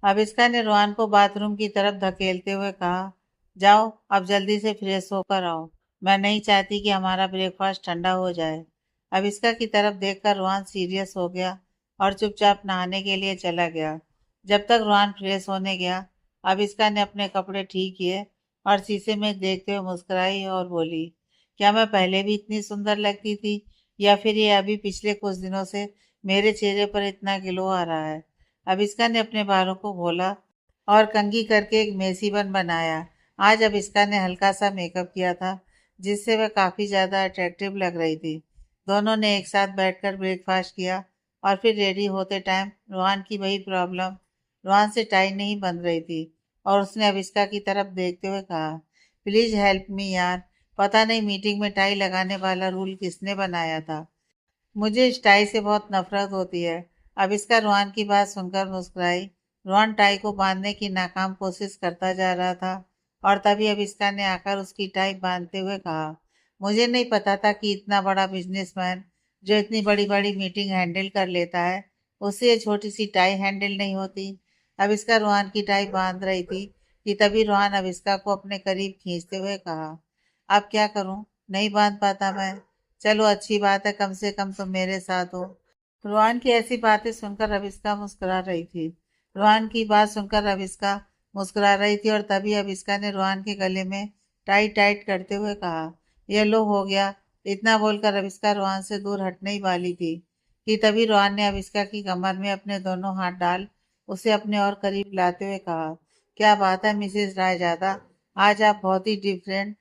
Speaker 1: अविस्का ने रोहान को बाथरूम की तरफ धकेलते हुए कहा, जाओ अब जल्दी से फ्रेश होकर आओ। मैं नहीं चाहती कि हमारा ब्रेकफास्ट ठंडा हो जाए। अविष्का की तरफ देखकर रोहन सीरियस हो गया और चुपचाप नहाने के लिए चला गया। जब तक रोहन फ्रेश होने गया, अविष्का ने अपने कपड़े ठीक किए और शीशे में देखते हुए मुस्कुराई और बोली, क्या मैं पहले भी इतनी सुंदर लगती थी, या फिर ये अभी पिछले कुछ दिनों से मेरे चेहरे पर इतना ग्लो आ रहा है। अविष्का ने अपने बालों को खोला और कंघी करके एक मेसी बन बनाया। आज अविष्का ने हल्का सा मेकअप किया था, जिससे वह काफ़ी ज़्यादा अट्रैक्टिव लग रही थी। दोनों ने एक साथ बैठकर ब्रेकफास्ट किया और फिर रेडी होते टाइम रोहन की वही प्रॉब्लम, रोहन से टाई नहीं बन रही थी और उसने अविष्का की तरफ देखते हुए कहा, प्लीज़ हेल्प मी यार, पता नहीं मीटिंग में टाई लगाने वाला रूल किसने बनाया था। मुझे इस टाई से बहुत नफरत होती है। अविष्का रोहन की बात सुनकर मुस्कुराई। रोहन टाई को बांधने की नाकाम कोशिश करता जा रहा था और तभी अविष्का ने आकर उसकी टाई बांधते हुए कहा, मुझे नहीं पता था कि इतना बड़ा बिजनेसमैन जो इतनी बड़ी बड़ी मीटिंग हैंडल कर लेता है, उससे ये छोटी सी टाई हैंडल नहीं होती। अविष्का रोहन की टाई बांध रही थी कि तभी रोहन अविष्का को अपने करीब खींचते हुए कहा, अब क्या करूं, नहीं बांध पाता मैं। चलो अच्छी बात है, कम से कम तुम मेरे साथ हो। रोहन की ऐसी बातें सुनकर अविष्का मुस्कुरा रही थी। रोहन की बात सुनकर अविष्का मुस्कुरा रही थी और तभी अविष्का ने रोहन के गले में टाइट टाइट करते हुए कहा, यह लो हो गया। इतना बोलकर अविष्का रोहन से दूर हटने ही वाली थी कि तभी रोहन ने अविष्का की कमर में अपने दोनों हाथ डाल उसे अपने और करीब लाते हुए कहा, क्या बात है मिसेस रायजादा, आज आप बहुत ही डिफरेंट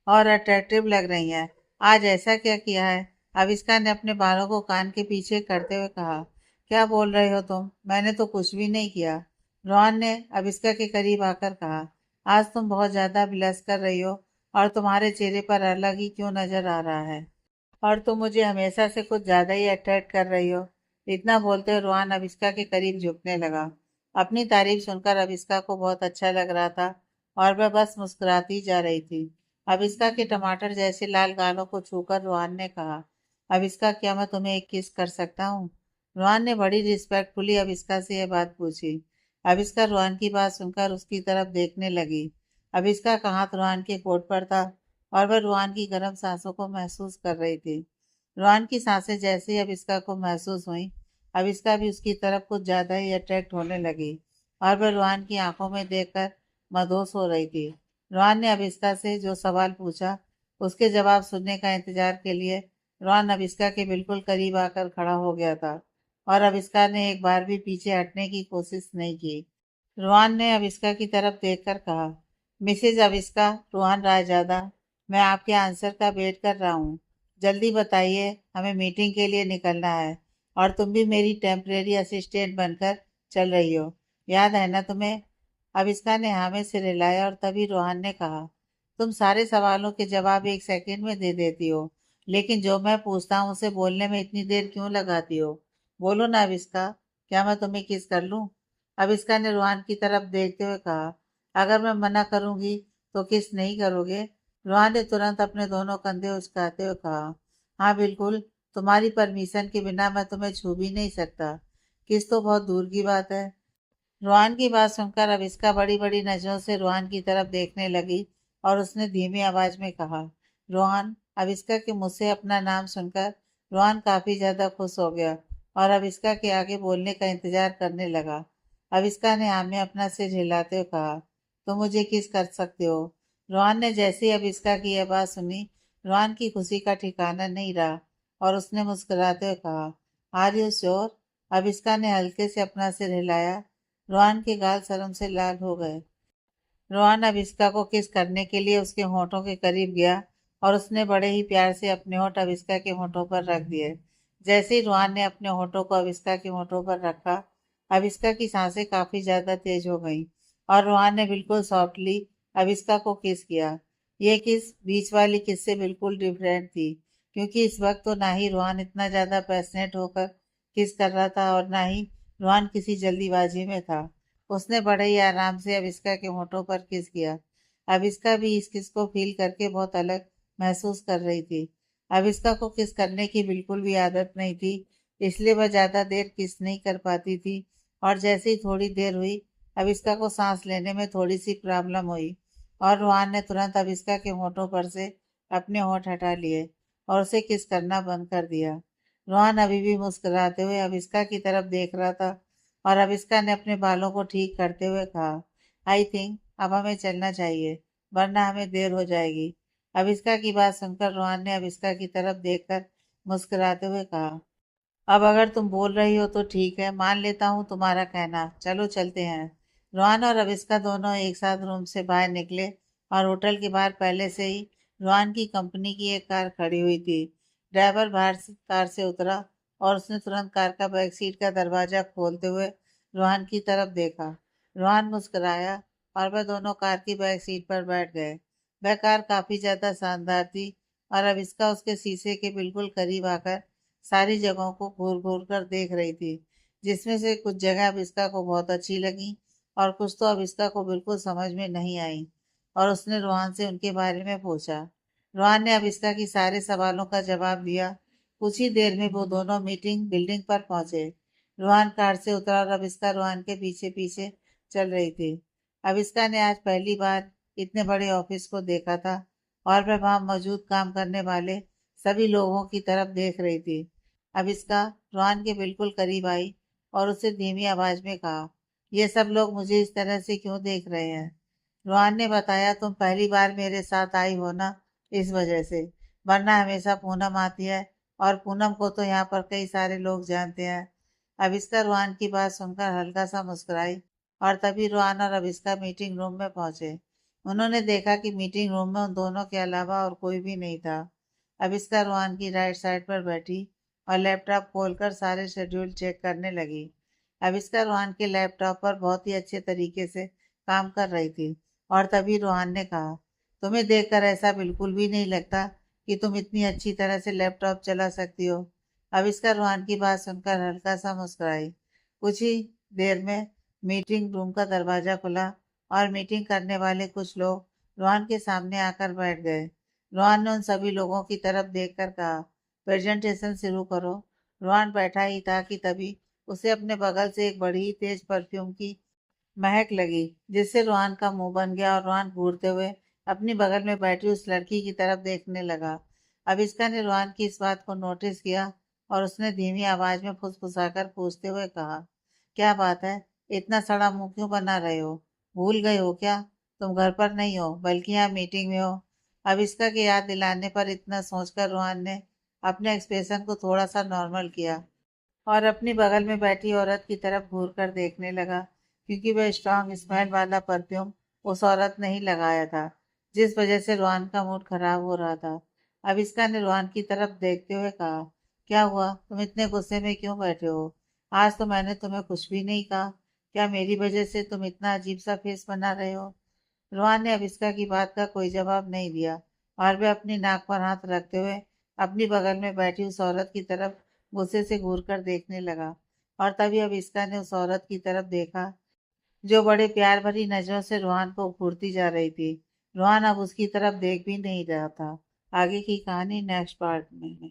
Speaker 1: और अट्रैक्टिव लग रही हैं। आज ऐसा क्या किया है? आविष्का ने अपने बालों को कान के पीछे करते हुए कहा, क्या बोल रहे हो तुम? मैंने तो कुछ भी नहीं किया। रोहन ने आविष्का के करीब आकर कहा, आज तुम बहुत ज्यादा ब्लश कर रही हो और तुम्हारे चेहरे पर अलग ही क्यों नजर आ रहा है, और तुम मुझे हमेशा से कुछ ज्यादा ही अट्रैक्ट कर रही हो। इतना बोलते हुए रोहन अविष्का के करीब झुकने लगा। अपनी तारीफ सुनकर अविष्का को बहुत अच्छा लग रहा था और वह बस मुस्कुराती जा रही थी। अविष्का के टमाटर जैसे लाल गालों को छूकर रोहन ने कहा, अविष्का क्या मैं तुम्हें एक किस कर सकता हूँ? रोहन ने बड़ी रिस्पेक्टफुली अविष्का से यह बात पूछी। अविष्का रोहन की बात सुनकर उसकी तरफ देखने लगी। अविष्का का हाथ रोहन के कोट पर था और वह रोहन की गर्म सांसों को महसूस कर रही थी। रोहन की सांसें जैसे ही अविष्का को महसूस हुई, अविष्का भी उसकी तरफ कुछ ज्यादा ही अट्रैक्ट होने लगी और वह रोहन की आंखों में देखकर मदहोश हो रही थी। रोहन ने अविष्का से जो सवाल पूछा, उसके जवाब सुनने का इंतजार के लिए रोहन अविष्का के बिल्कुल करीब आकर खड़ा हो गया था और अविष्का ने एक बार भी पीछे हटने की कोशिश नहीं की। रोहन ने अविष्का की तरफ देखकर कहा, मिसेज अविष्का, रोहन रायजादा, मैं आपके आंसर का वेट कर रहा हूँ। जल्दी बताइए, हमें मीटिंग के लिए निकलना है और तुम भी मेरी टेम्परेरी असिस्टेंट बनकर चल रही हो, याद है ना तुम्हें? अविष्का ने हाँ में सिर हिलाया और तभी रोहन ने कहा, तुम सारे सवालों के जवाब एक सेकंड में दे देती हो, लेकिन जो मैं पूछता हूँ उसे बोलने में इतनी देर क्यों लगाती हो? बोलो ना अविष्का, क्या मैं तुम्हें किस कर लूँ? अविष्का ने रोहन की तरफ देखते हुए कहा, अगर मैं मना करूंगी तो किस नहीं करोगे? रोहन ने तुरंत अपने दोनों कंधे उचकाते हुए कहा, हाँ बिल्कुल, तुम्हारी परमिशन के बिना मैं तुम्हें छू भी नहीं सकता। किस तो बहुत दूर की बात है। रोहन की बात सुनकर अविष्का बड़ी बड़ी नजरों से रोहन की तरफ देखने लगी और उसने धीमी आवाज में कहा, रोहन। अविष्का के मुंह से अपना नाम सुनकर रोहन काफी ज्यादा खुश हो गया और अविष्का के आगे बोलने का इंतजार करने लगा। अविष्का ने हाँ में अपना सिर हिलाते हुए कहा, तुम मुझे किस कर सकते हो? रोहन ने जैसे ही अविष्का की यह बात सुनी, रोहन की खुशी का ठिकाना नहीं रहा और उसने मुस्कुराते हुए कहा, आर यू श्योर? अविष्का ने हल्के से अपना सिर हिलाया। रोहन के गाल शर्म से लाल हो गए। रोहन अविष्का को किस करने के लिए उसके होठों के करीब गया और उसने बड़े ही प्यार से अपने होठ अविष्का के होठों पर रख दिए। जैसे ही रोहन ने अपने होठों को अविष्का के होठों पर रखा, अविष्का की सांसें काफी ज्यादा तेज हो गईं और रोहन ने बिल्कुल सॉफ्टली अविष्का को किस किया। ये किस बीच वाली किस से बिल्कुल डिफरेंट थी, क्योंकि इस वक्त तो ना ही रोहन इतना ज्यादा पैशनेट होकर किस कर रहा था और ना ही रोहन किसी जल्दीबाजी में था। उसने बड़े ही आराम से अविष्का के होठों पर किस किया। अविष्का भी इस किस को फील करके बहुत अलग महसूस कर रही थी। अविष्का को किस करने की बिल्कुल भी आदत नहीं थी, इसलिए वह ज्यादा देर किस नहीं कर पाती थी और जैसे ही थोड़ी देर हुई, अविष्का को सांस लेने में थोड़ी सी प्रॉब्लम हुई और रोहन ने तुरंत अविष्का के होठों पर से अपने होंठ हटा लिए और उसे किस करना बंद कर दिया। रोहन अभी भी मुस्कुराते हुए अविस्का की तरफ देख रहा था और अविस्का ने अपने बालों को ठीक करते हुए कहा, आई थिंक अब हमें चलना चाहिए, वरना हमें देर हो जाएगी। अविस्का की बात सुनकर रोहन ने अविस्का की तरफ देखकर मुस्कुराते हुए कहा, अब अगर तुम बोल रही हो तो ठीक है, मान लेता हूँ तुम्हारा कहना, चलो चलते हैं। रोहन और अविस्का दोनों एक साथ रूम से बाहर निकले और होटल के बाहर पहले से ही रोहन की कंपनी की एक कार खड़ी हुई थी। ड्राइवर बाहर से कार से उतरा और उसने तुरंत कार का बैक सीट का दरवाजा खोलते हुए रोहन की तरफ देखा। रोहन मुस्कुराया और वह दोनों कार की बैक सीट पर बैठ गए। वह कार काफी ज्यादा शानदार थी और अविस्का उसके शीशे के बिल्कुल करीब आकर सारी जगहों को घूर घूर कर देख रही थी, जिसमें से कुछ जगह अविस्का को बहुत अच्छी लगी और कुछ तो अविस्का को बिल्कुल समझ में नहीं आई और उसने रोहन से उनके बारे में पूछा। रोहन ने अविस्का की सारे सवालों का जवाब दिया। कुछ ही देर में वो दोनों मीटिंग बिल्डिंग पर पहुंचे। रोहन कार से उतरा और अविस्का रोहन के पीछे पीछे चल रही थी। अविस्का ने आज पहली बार इतने बड़े ऑफिस को देखा था और वह वहां मौजूद काम करने वाले सभी लोगों की तरफ देख रही थी। अविस्का रोहन के बिल्कुल करीब आई और उससे धीमी आवाज में कहा, ये सब लोग मुझे इस तरह से क्यों देख रहे हैं? रोहन ने बताया, तुम पहली बार मेरे साथ आई हो ना, इस वजह से, वरना हमेशा पूनम आती है और पूनम को तो यहाँ पर कई सारे लोग जानते हैं। अविस्का रोहन की बात सुनकर हल्का सा मुस्कुराई और तभी रोहन और अविस्का मीटिंग रूम में पहुंचे। उन्होंने देखा कि मीटिंग रूम में उन दोनों के अलावा और कोई भी नहीं था। अविस्का रोहन की राइट साइड पर बैठी और लैपटॉप खोलकर सारे शेड्यूल चेक करने लगी। अविस्का रोहन के लैपटॉप पर बहुत ही अच्छे तरीके से काम कर रही थी और तभी रोहन ने कहा, तुम्हें देखकर ऐसा बिल्कुल भी नहीं लगता कि तुम इतनी अच्छी तरह से लैपटॉप चला सकती हो। अविस्का रोहन की बात सुनकर हल्का सा मुस्कुराई। कुछ ही देर में मीटिंग रूम का दरवाजा खुला और मीटिंग करने वाले कुछ लोग रोहन के सामने आकर बैठ गए। रोहन ने उन सभी लोगों की तरफ देखकर कहा, प्रेजेंटेशन शुरू करो। रोहन बैठा ही था कि तभी उसे अपने बगल से एक बड़ी ही तेज परफ्यूम की महक लगी, जिससे रोहन का मुंह बन गया और रोहन घूरते हुए अपनी बगल में बैठी उस लड़की की तरफ देखने लगा। अविस्का ने रोहन की इस बात को नोटिस किया और उसने धीमी आवाज में फुसफुसाकर पूछते हुए कहा, क्या बात है, इतना सड़ा मुंह क्यों बना रहे हो? भूल गए हो क्या? तुम घर पर नहीं हो बल्कि यहाँ मीटिंग में हो। अविस्का के याद दिलाने पर इतना सोचकर रोहन ने अपने एक्सप्रेशन को थोड़ा सा नॉर्मल किया और अपनी बगल में बैठी औरत की तरफ घूर कर देखने लगा, क्योंकि वह स्ट्रांग स्मेल वाला परफ्यूम उस औरत ने ही लगाया था, जिस वजह से रोहन का मूड खराब हो रहा था। अब इसका ने रोहन की तरफ देखते हुए कहा, क्या हुआ, तुम इतने गुस्से में क्यों बैठे हो? आज तो मैंने तुम्हें कुछ भी नहीं कहा, क्या मेरी वजह से तुम इतना अजीब सा फेस बना रहे हो? रोहन ने अविस्का की बात का कोई जवाब नहीं दिया और वह अपनी नाक पर हाथ रखते हुए अपनी बगल में बैठी उस औरत की तरफ गुस्से से घूर कर देखने लगा। और तभी अविस्का ने उस औरत की तरफ देखा जो बड़े प्यार भरी नजरों से रोहन को घूरती जा रही थी। रोहन अब उसकी तरफ देख भी नहीं रहा था। आगे की कहानी नेक्स्ट पार्ट में है।